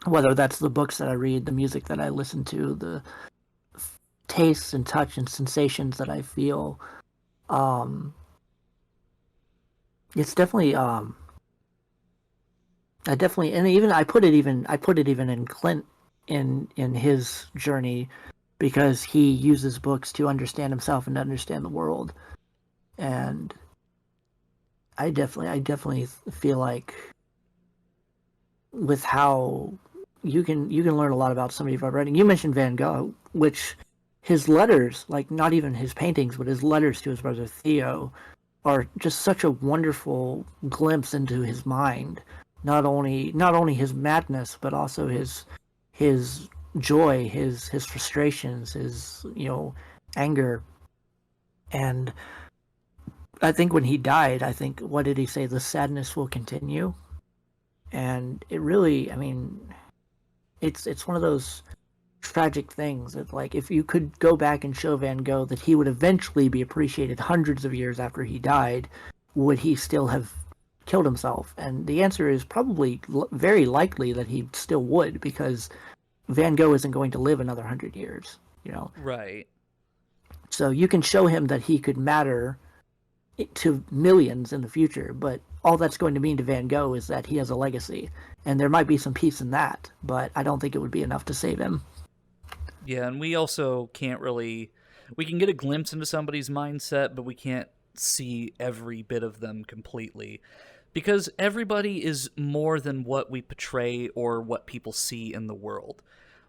Whether that's the books that I read, the music that I listen to, the tastes and touch and sensations that I feel. It's definitely and even I put it even in Clint in his journey, because he uses books to understand himself and to understand the world. And I definitely feel like with how you can learn a lot about somebody by writing. You mentioned Van Gogh, which his letters, like not even his paintings, but his letters to his brother Theo, are just such a wonderful glimpse into his mind. Not only his madness, but also his joy, his frustrations, his anger. And I think when he died, I think what did he say? The sadness will continue. And it really, I mean, it's one of those tragic things that, like, if you could go back and show Van Gogh that he would eventually be appreciated hundreds of years after he died, would he still have killed himself? And the answer is probably very likely that he still would, because Van Gogh isn't going to live another 100 years. Right. So you can show him that he could matter to millions in the future, but all that's going to mean to Van Gogh is that he has a legacy, and there might be some peace in that, but I don't think it would be enough to save him. Yeah, and we also can't really we can get a glimpse into somebody's mindset, but we can't see every bit of them completely. Because everybody is more than what we portray or what people see in the world.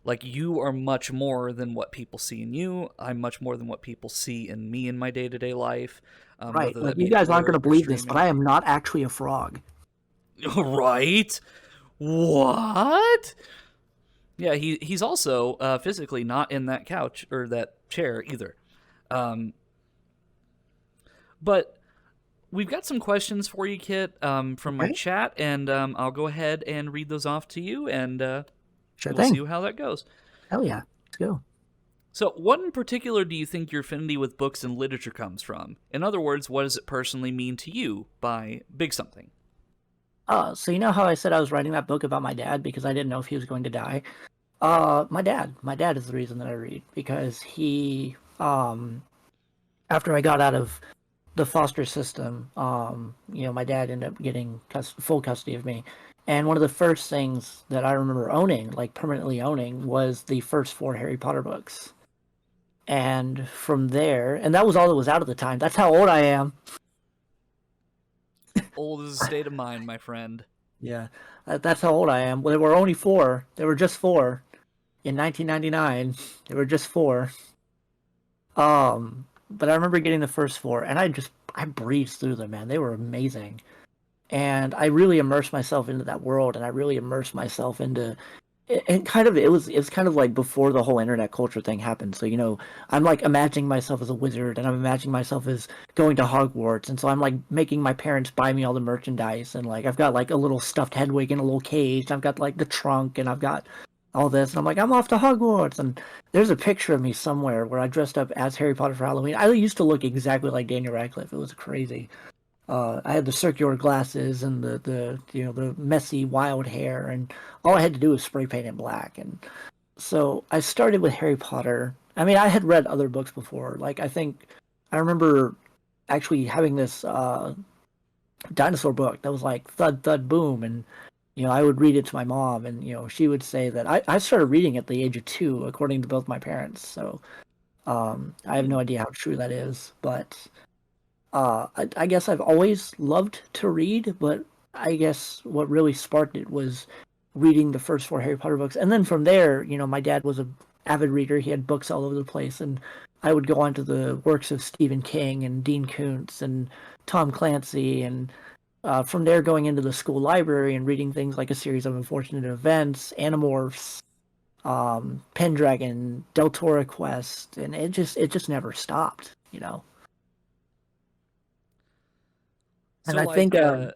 Like, you are much more than what people see in you. I'm much more than what people see in me in my day-to-day life, Right. whether Like, that you be at guys aren't going to work or believe this, but streaming. I am not actually a frog. Right? What? Yeah, he's also physically not in that couch or that chair either. Um, but we've got some questions for you, Kit, from my Okay. chat, and I'll go ahead and read those off to you, and Sure we'll see thing. how that goes. Hell yeah. Let's go. So, what in particular do you think your affinity with books and literature comes from? In other words, what does it personally mean to you by big something? So you know how I said I was writing that book about my dad because I didn't know if he was going to die? My dad is the reason that I read, because after I got out of the foster system, my dad ended up getting full custody of me. And one of the first things that I remember owning, like permanently owning, was the first four Harry Potter books. And from there, and that was all that was out at the time. That's how old I am. Old as a state of mind, my friend. Yeah, that's how old I am. Well, there were only four. There were just four in 1999. There were just four. But I remember getting the first four, and I breezed through them, man. They were amazing, and I really immersed myself into that world, and I really immersed myself into. And kind of it was kind of like before the whole internet culture thing happened. So I'm like imagining myself as a wizard, and I'm imagining myself as going to Hogwarts, and so I'm like making my parents buy me all the merchandise, and like I've got like a little stuffed Hedwig in a little cage. I've got like the trunk, and I've got all this, and I'm like, I'm off to Hogwarts. And there's a picture of me somewhere where I dressed up as Harry Potter for Halloween. I used to look exactly like Daniel Radcliffe. It was crazy. I had the circular glasses and the messy wild hair, and all I had to do was spray paint it black. And so I started with Harry Potter. I mean, I had read other books before. Like, I remember actually having this dinosaur book that was like Thud Thud Boom, and I would read it to my mom, and she would say that I started reading at the age of 2, according to both my parents. So I have Hmm. no idea how true that is, but I guess I've always loved to read, but I guess what really sparked it was reading the first four Harry Potter books, and then from there, my dad was a avid reader. He had books all over the place, and I would go on to the works of Stephen King and Dean Koontz and Tom Clancy, and from there going into the school library and reading things like A Series of Unfortunate Events, Animorphs, Pendragon, Deltora Quest, and it just never stopped. And So, I think, like,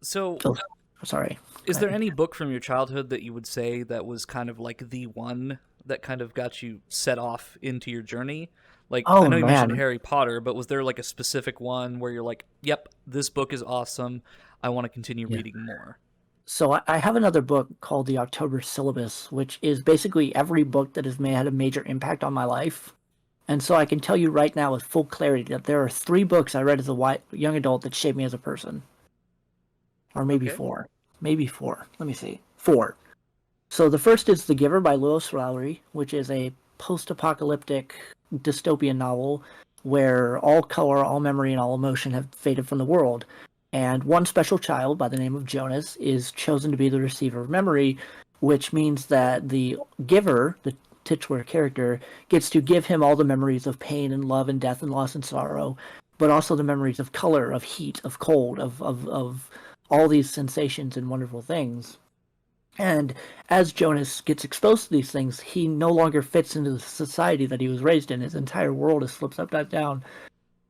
so oh, sorry. is Go there ahead. any book from your childhood that you would say that was kind of like the one that kind of got you set off into your journey? Like, I Oh know you mentioned man. Harry Potter, but was there like a specific one where you're like, yep, this book is awesome. I want to continue Yeah. reading more? So I have another book called The October Syllabus, which is basically every book that has had a major impact on my life. And so I can tell you right now with full clarity that there are 3 books I read as a young adult that shaped me as a person, or maybe Okay. 4, maybe 4. Let me see, 4. So the first is The Giver by Lewis Lowry, which is a post-apocalyptic dystopian novel where all color, all memory, and all emotion have faded from the world. And one special child by the name of Jonas is chosen to be the receiver of memory, which means that the giver, the titular character, gets to give him all the memories of pain and love and death and loss and sorrow, but also the memories of color, of heat, of cold, of all these sensations and wonderful things. And as Jonas gets exposed to these things, he no longer fits into the society that he was raised in. His entire world is flipped upside down.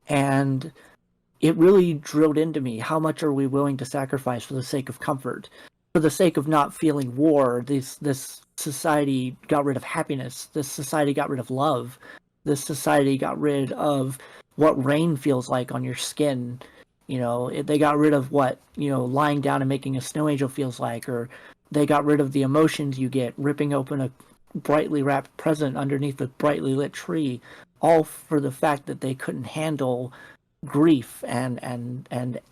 And it really drilled into me, how much are we willing to sacrifice for the sake of comfort, for the sake of not feeling war? This society got rid of happiness. This society got rid of love. This society got rid of what rain feels like on your skin. They got rid of what, lying down and making a snow angel feels like, or they got rid of the emotions you get ripping open a brightly wrapped present underneath a brightly lit tree, all for the fact that they couldn't handle grief and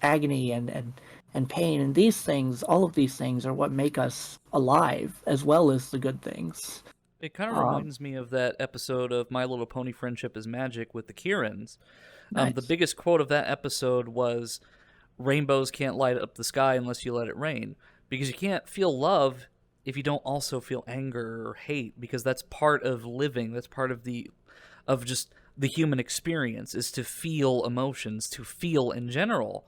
agony and pain. And these things, all of these things, are what make us alive, as well as the good things. It kind of reminds me of that episode of My Little Pony Friendship is Magic with the Kierans. Nice. The biggest quote of that episode was, "Rainbows can't light up the sky unless you let it rain." Because you can't feel love if you don't also feel anger or hate, because that's part of living. That's part of just the human experience, is to feel emotions, to feel in general.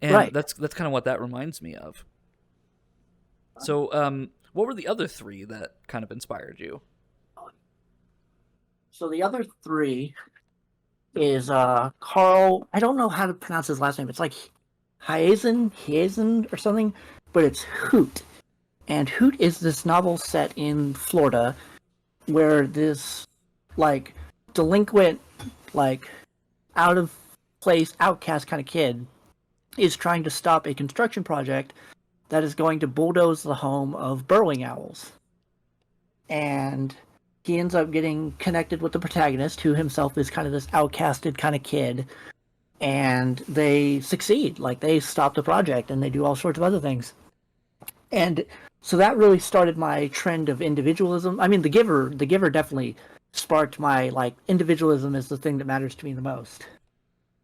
And Right. that's kind of what that reminds me of. So, what were the other three that kind of inspired you? So the other three is Carl. I don't know how to pronounce his last name. It's like Hiazen or something, but it's Hoot. And Hoot is this novel set in Florida where this like delinquent, like out of place, outcast kind of kid is trying to stop a construction project that is going to bulldoze the home of burrowing owls. And he ends up getting connected with the protagonist, who himself is kind of this outcasted kind of kid. And they succeed. Like, they stop the project and they do all sorts of other things. And so that really started my trend of individualism. I mean, the giver definitely sparked my, like, individualism is the thing that matters to me the most.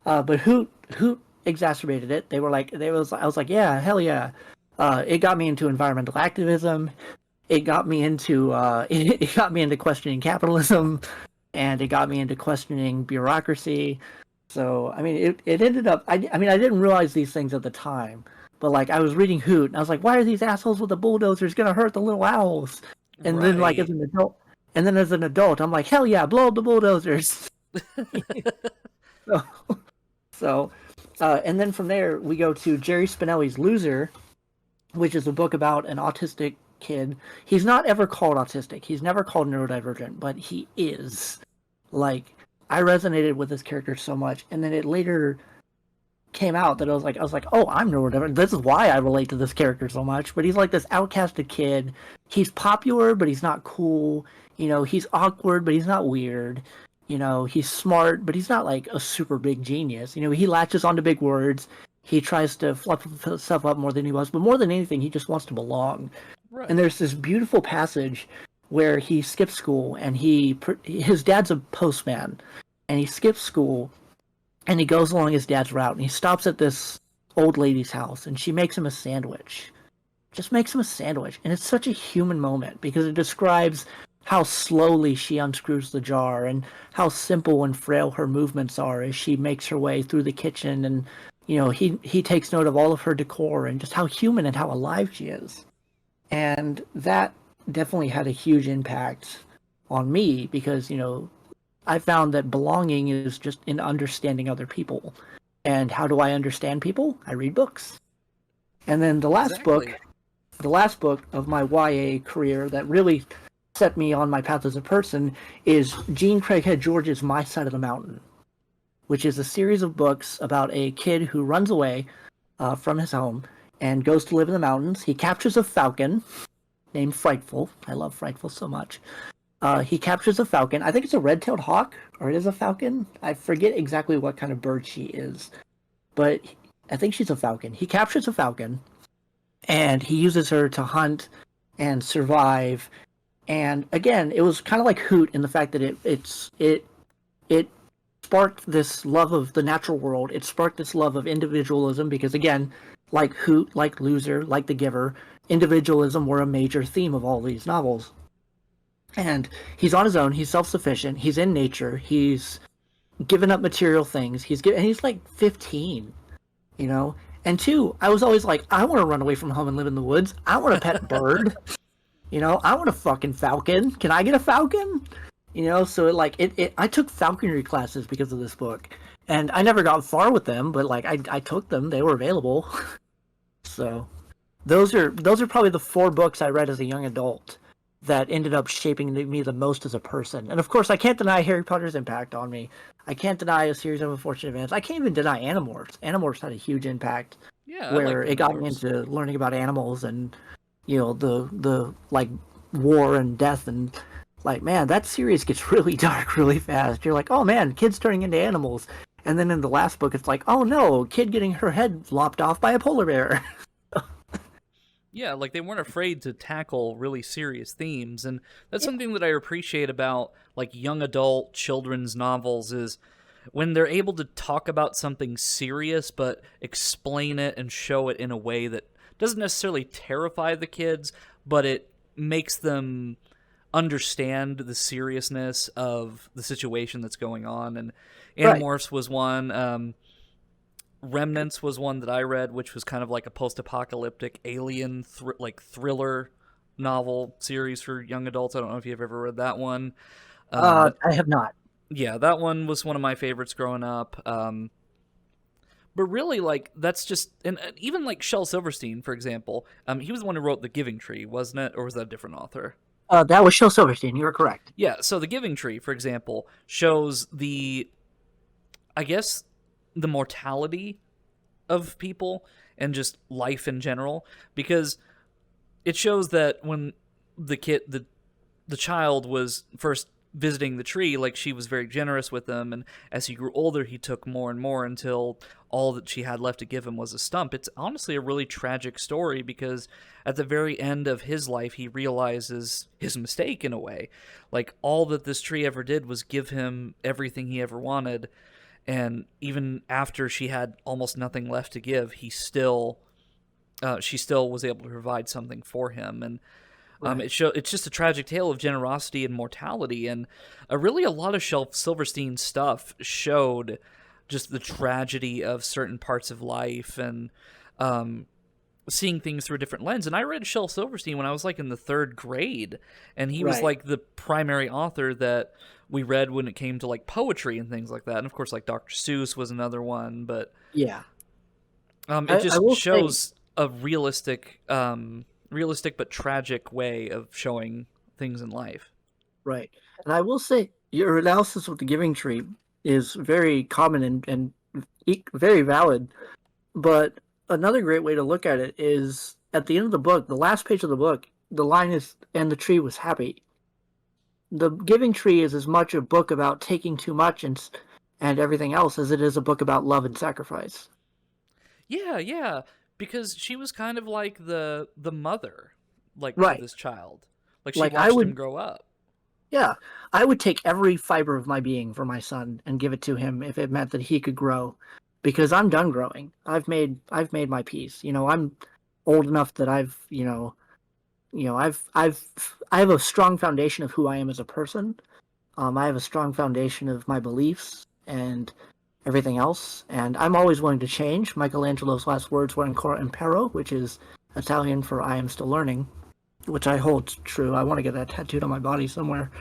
But Hoot exacerbated it. I was like, yeah, hell yeah. It got me into environmental activism. It got me into it got me into questioning capitalism, and it got me into questioning bureaucracy. So I mean, it ended up. I mean, I didn't realize these things at the time, but like I was reading Hoot, and I was like, why are these assholes with the bulldozers gonna hurt the little owls? And then like as an adult, I'm like, hell yeah, blow up the bulldozers. so and then from there we go to Jerry Spinelli's Loser, which is a book about an autistic kid. He's not ever called autistic. He's never called neurodivergent, but he is. Like, I resonated with this character so much, and then it later came out that I was like, oh, I'm neurodivergent. This is why I relate to this character so much. But he's like this outcasted kid. He's popular, but he's not cool. He's awkward, but he's not weird. He's smart, but he's not like a super big genius. He latches onto big words. He tries to fluff himself up more than he was, but more than anything, he just wants to belong. Right. And there's this beautiful passage where he skips school, and his dad's a postman, and he skips school, and he goes along his dad's route, and he stops at this old lady's house, and she makes him a sandwich. Just makes him a sandwich. And it's such a human moment, because it describes how slowly she unscrews the jar, and how simple and frail her movements are as she makes her way through the kitchen. And he takes note of all of her decor and just how human and how alive she is. And that definitely had a huge impact on me, because I found that belonging is just in understanding other people. And how do I understand people? I read books. And then the last book of my YA career that really set me on my path as a person is Gene Craighead George's My Side of the Mountain, which is a series of books about a kid who runs away from his home and goes to live in the mountains. He captures a falcon named Frightful. I love Frightful so much. He captures a falcon. I think it's a red-tailed hawk, or it is a falcon. I forget exactly what kind of bird she is, but I think she's a falcon. He captures a falcon, and he uses her to hunt and survive. And again, it was kind of like Hoot in the fact that it sparked this love of the natural world. It sparked this love of individualism because, again, like Hoot, like Loser, like The Giver, individualism were a major theme of all these novels. And he's on his own. He's self-sufficient. He's in nature. He's given up material things. And he's like 15, you know. And two, I was always like, I want to run away from home and live in the woods. I want a pet bird. You know, I want a fucking falcon. Can I get a falcon? You know, so I took falconry classes because of this book, and I never got far with them, but like I took them. They were available. So those are probably the 4 books I read as a young adult that ended up shaping me the most as a person. And of course, I can't deny Harry Potter's impact on me. I can't deny A Series of Unfortunate Events. I can't even deny Animorphs. Animorphs had a huge impact. Yeah, where it got me into learning about animals and, you know, the like war and death, and like, man, that series gets really dark really fast. You're like, oh man, kids turning into animals. And then in the last book, it's like, oh no, kid getting her head lopped off by a polar bear. Yeah, like they weren't afraid to tackle really serious themes, and that's something that I appreciate about like young adult children's novels is when they're able to talk about something serious but explain it and show it in a way that doesn't necessarily terrify the kids, but it makes them understand the seriousness of the situation that's going on. And Animorphs was one. Remnants was one that I read, which was kind of like a post-apocalyptic alien thriller novel series for young adults. I don't know if you've ever read that one. I have not. Yeah, that one was one of my favorites growing up. But really, like, that's just... And even, like, Shel Silverstein, for example, he was the one who wrote The Giving Tree, wasn't it? Or was that a different author? That was Shel Silverstein. You were correct. Yeah, so The Giving Tree, for example, shows I guess, the mortality of people and just life in general, because it shows that when the child was first visiting the tree, like, she was very generous with him, and as he grew older he took more and more until all that she had left to give him was a stump. It's honestly a really tragic story because at the very end of his life he realizes his mistake in a way. Like, all that this tree ever did was give him everything he ever wanted, and even after she had almost nothing left to give, she still was able to provide something for him. And it's just a tragic tale of generosity and mortality, and really a lot of Shel Silverstein stuff showed just the tragedy of certain parts of life and seeing things through a different lens. And I read Shel Silverstein when I was like in the 3rd grade, and he was like the primary author that we read when it came to like poetry and things like that. And of course, like Dr. Seuss was another one, but yeah, it just shows a realistic but tragic way of showing things in life. Right. And I will say your analysis of The Giving Tree is very common and very valid. But another great way to look at it is at the end of the book, the last page of the book, the line is, and the tree was happy. The Giving Tree is as much a book about taking too much and everything else as it is a book about love and sacrifice. Yeah, because she was kind of like the mother, like, right, to this child. Like, she watched him grow up. Yeah, I would take every fiber of my being for my son and give it to him if it meant that he could grow, because I'm done growing. I've made my peace. You know, I'm old enough that I have a strong foundation of who I am as a person. I have a strong foundation of my beliefs and everything else, and I'm always willing to change. Michelangelo's last words were "Ancora impero," which is Italian for "I am still learning," which I hold true. I want to get that tattooed on my body somewhere.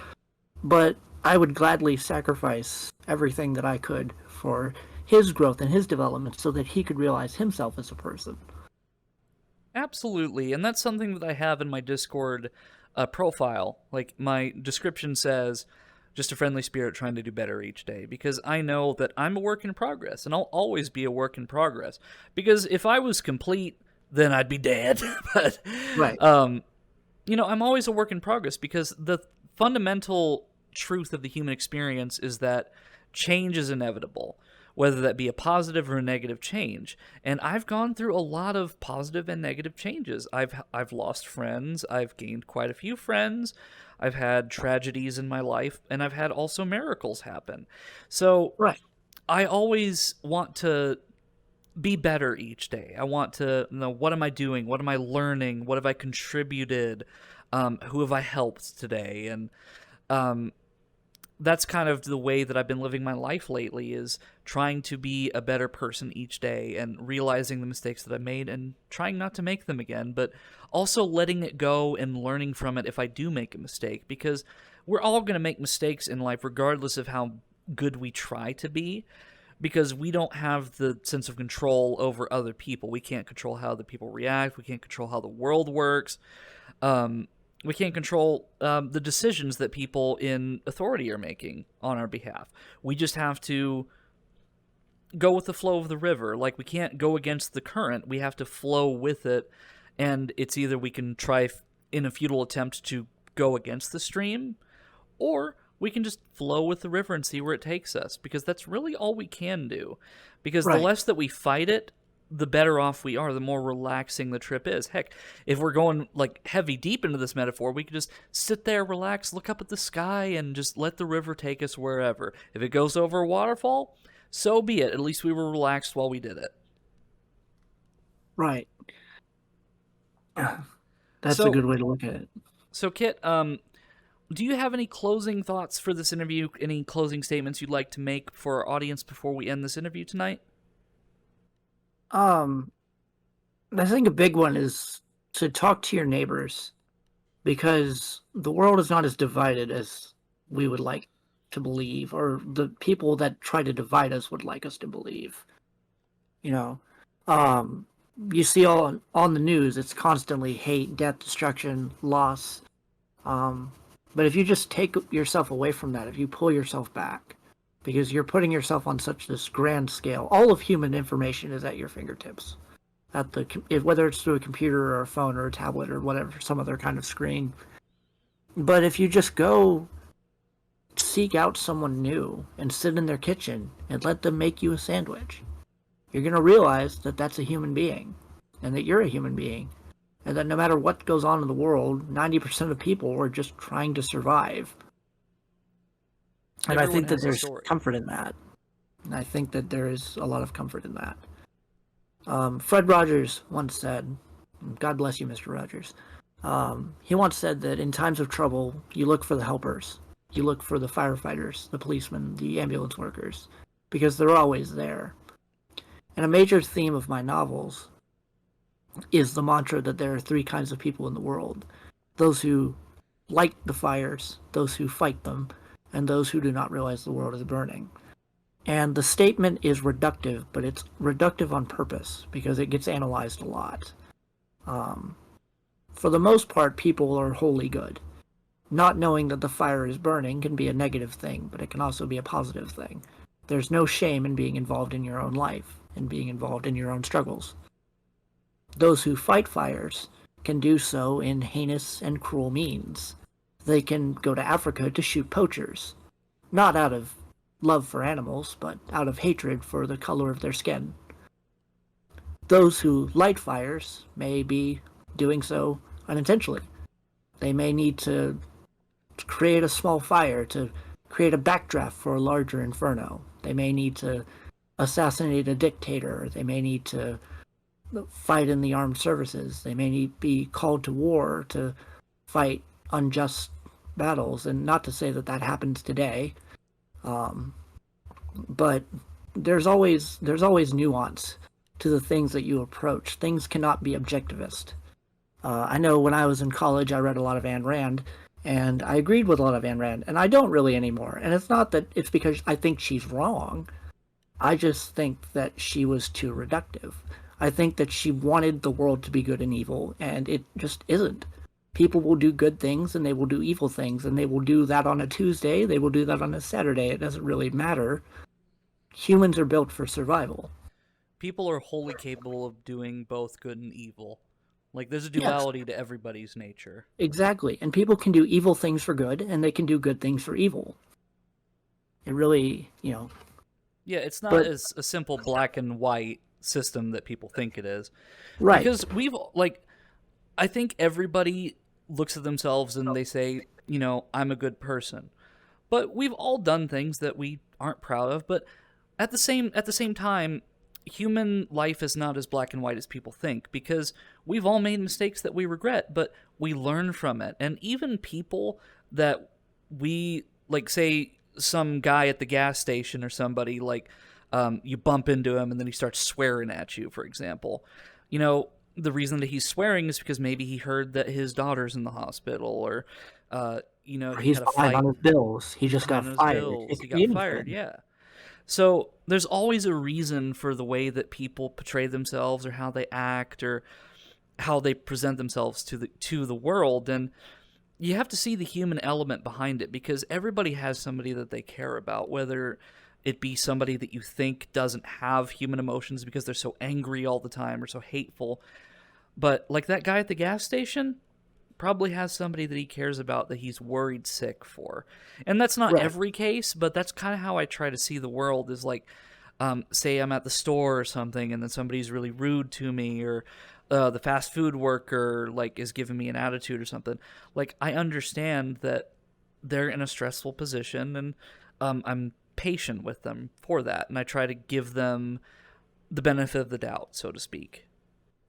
But I would gladly sacrifice everything that I could for his growth and his development so that he could realize himself as a person. Absolutely, and that's something that I have in my Discord profile. Like, my description says, just a friendly spirit trying to do better each day, because I know that I'm a work in progress, and I'll always be a work in progress. Because if I was complete, then I'd be dead. But, right. You know, I'm always a work in progress, because the fundamental truth of the human experience is that change is inevitable. whether that be a positive or a negative change. And I've gone through a lot of positive and negative changes. I've lost friends, I've gained quite a few friends, I've had tragedies in my life, and I've had also miracles happen. So Right. I always want to be better each day. I want to know, what am I doing? What am I learning? What have I contributed? Who have I helped today? And um, that's kind of the way that I've been living my life lately, is trying to be a better person each day and realizing the mistakes that I made and trying not to make them again, but also letting it go and learning from it if I do make a mistake, because we're all going to make mistakes in life regardless of how good we try to be, because we don't have the sense of control over other people. We can't control how other people react. We can't control how the world works. We can't control the decisions that people in authority are making on our behalf. We just have to go with the flow of the river. Like, we can't go against the current. We have to flow with it. And it's either we can try in a futile attempt to go against the stream, or we can just flow with the river and see where it takes us, because that's really all we can do. Because the Right. less that we fight it, the better off we are, the more relaxing the trip is. Heck, if we're going like heavy deep into this metaphor, we could just sit there, relax, look up at the sky, and just let the river take us wherever. If it goes over a waterfall, so be it. At least we were relaxed while we did it. Right. That's a So, good way to look at it. so Kit, do you have any closing thoughts for this interview? Any closing statements you'd like to make for our audience before we end this interview tonight? Um, I think a big one is to talk to your neighbors, because the world is not as divided as we would like to believe, or the people that try to divide us would like us to believe. You know, um, you see all on the news, it's constantly hate, death, destruction, loss. But if you just take yourself away from that, if you pull yourself back, because you're putting yourself on such this grand scale, all of human information is at your fingertips. Whether it's through a computer or a phone or a tablet or whatever, some other kind of screen. But if you just go seek out someone new and sit in their kitchen and let them make you a sandwich, you're going to realize that that's a human being, and that you're a human being, and that no matter what goes on in the world, 90% of people are just trying to survive. And I think that there's comfort in that. And I think that there is a lot of comfort in that. Fred Rogers once said, God bless you, Mr. Rogers, he once said that in times of trouble, you look for the helpers. You look for the firefighters, the policemen, the ambulance workers, because they're always there. And a major theme of my novels is the mantra that there are three kinds of people in the world: those who light the fires, those who fight them, and those who do not realize the world is burning. And the statement is reductive, but it's reductive on purpose because it gets analyzed a lot. For the most part, people are wholly good. Not knowing that the fire is burning can be a negative thing, but it can also be a positive thing. There's no shame in being involved in your own life and being involved in your own struggles. Those who fight fires can do so in heinous and cruel means. They can go to Africa to shoot poachers, not out of love for animals, but out of hatred for the color of their skin. Those who light fires may be doing so unintentionally. They may need to create a small fire to create a backdraft for a larger inferno. They may need to assassinate a dictator. They may need to fight in the armed services. They may be called to war to fight unjust battles. And not to say that that happens today, but there's always nuance to the things that you approach. Things cannot be objectivist. I know when I was in college, I read a lot of Ayn Rand, and I agreed with a lot of Ayn Rand, and I don't really anymore. And it's not that it's because I think she's wrong. I just think that she was too reductive. I think that she wanted the world to be good and evil, and it just isn't. People will do good things, and they will do evil things, and they will do that on a Tuesday, they will do that on a Saturday. It doesn't really matter. Humans are built for survival. People are wholly capable of doing both good and evil. Like, there's a duality to everybody's nature. Exactly. And people can do evil things for good, and they can do good things for evil. It really, Yeah, it's not But as a simple black and white system that people think it is. right, Because I think everybody looks at themselves and they say, I'm a good person. But we've all done things that we aren't proud of, but at the same time, human life is not as black and white as people think, because we've all made mistakes that we regret, but we learn from it. And even people that we like, say some guy at the gas station or somebody, like, you bump into him and then he starts swearing at you, for example. The reason that he's swearing is because maybe he heard that his daughter's in the hospital, or or he he's had a behind on fight his bills. He just got on his fired. It bills. He could be got fired, anything. yeah. So there's always a reason for the way that people portray themselves, or how they act, or how they present themselves to the world. And you have to see the human element behind it, because everybody has somebody that they care about, whether it be somebody that you think doesn't have human emotions because they're so angry all the time or so hateful. But like that guy at the gas station probably has somebody that he cares about, that he's worried sick for. And that's not Right. every case, but that's kind of how I try to see the world, is like, say I'm at the store or something, and then somebody's really rude to me, or the fast food worker like is giving me an attitude or something. Like, I understand that they're in a stressful position, and I'm patient with them for that, and I try to give them the benefit of the doubt, so to speak.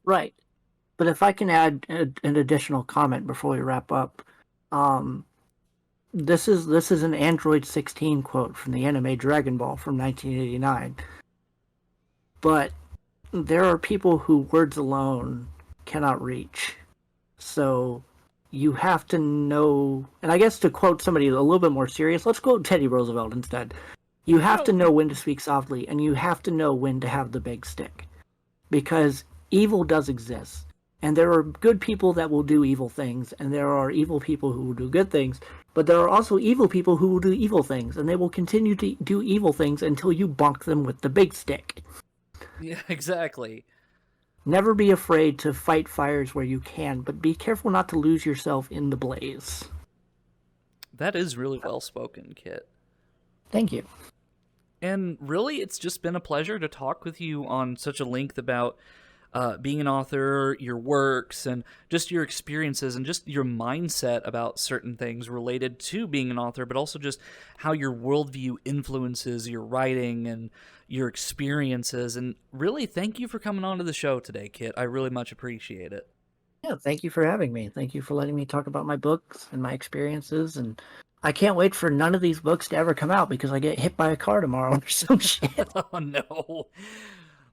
Right. But if I can add an additional comment before we wrap up, um, this is an Android 16 quote from the anime Dragon Ball from 1989. But there are people who words alone cannot reach. So you have to know, and I guess to quote somebody a little bit more serious, let's quote Teddy Roosevelt instead. You have to know when to speak softly, and you have to know when to have the big stick. Because evil does exist. And there are good people that will do evil things, and there are evil people who will do good things. But there are also evil people who will do evil things, and they will continue to do evil things until you bonk them with the big stick. Yeah, exactly. Never be afraid to fight fires where you can, but be careful not to lose yourself in the blaze. That is really well spoken, Kit. Thank you. And really, it's just been a pleasure to talk with you on such a length about being an author, your works, and just your experiences, and just your mindset about certain things related to being an author, but also just how your worldview influences your writing and your experiences. And really, thank you for coming on to the show today, Kit. I really much appreciate it. Yeah, thank you for having me. Thank you for letting me talk about my books and my experiences. And I can't wait for none of these books to ever come out because I get hit by a car tomorrow or some shit. Oh, no.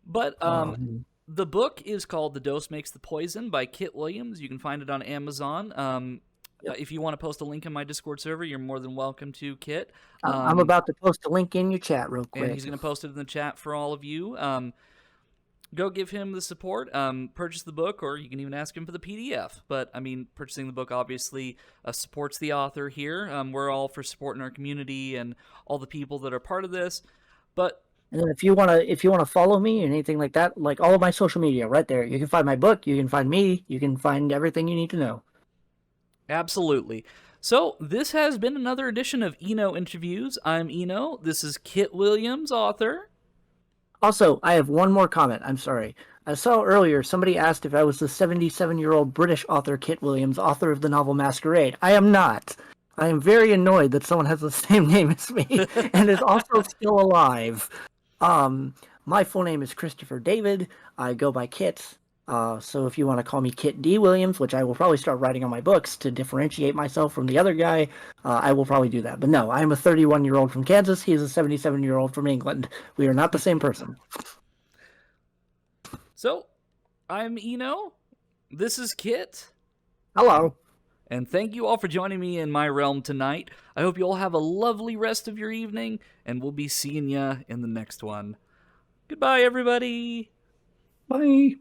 But the book is called The Dose Makes the Poison by Kit Williams. You can find it on Amazon. Yep. If you want to post a link in my Discord server, you're more than welcome to, Kit. I'm about to post a link in your chat real quick. And he's going to post it in the chat for all of you. Go give him the support. Purchase the book, or you can even ask him for the PDF. But, I mean, purchasing the book obviously supports the author here. We're all for supporting our community and all the people that are part of this. But And then if you wanna follow me and anything like that, like all of my social media right there. You can find my book, you can find me, you can find everything you need to know. absolutely. So this has been another edition of Eno Interviews. I'm Eno. This is Kit Williams, author. Also, I have one more comment. I'm sorry. I saw earlier somebody asked if I was the 77-year-old British author Kit Williams, author of the novel Masquerade. I am not. I am very annoyed that someone has the same name as me and is also still alive. My full name is Christopher David. I go by Kit. So if you want to call me Kit D. Williams, which I will probably start writing on my books to differentiate myself from the other guy, I will probably do that. But no, I am a 31-year-old from Kansas. He is a 77-year-old from England. We are not the same person. So, I'm Eno. This is Kit. Hello. And thank you all for joining me in my realm tonight. I hope you all have a lovely rest of your evening, and we'll be seeing ya in the next one. Goodbye, everybody. Bye.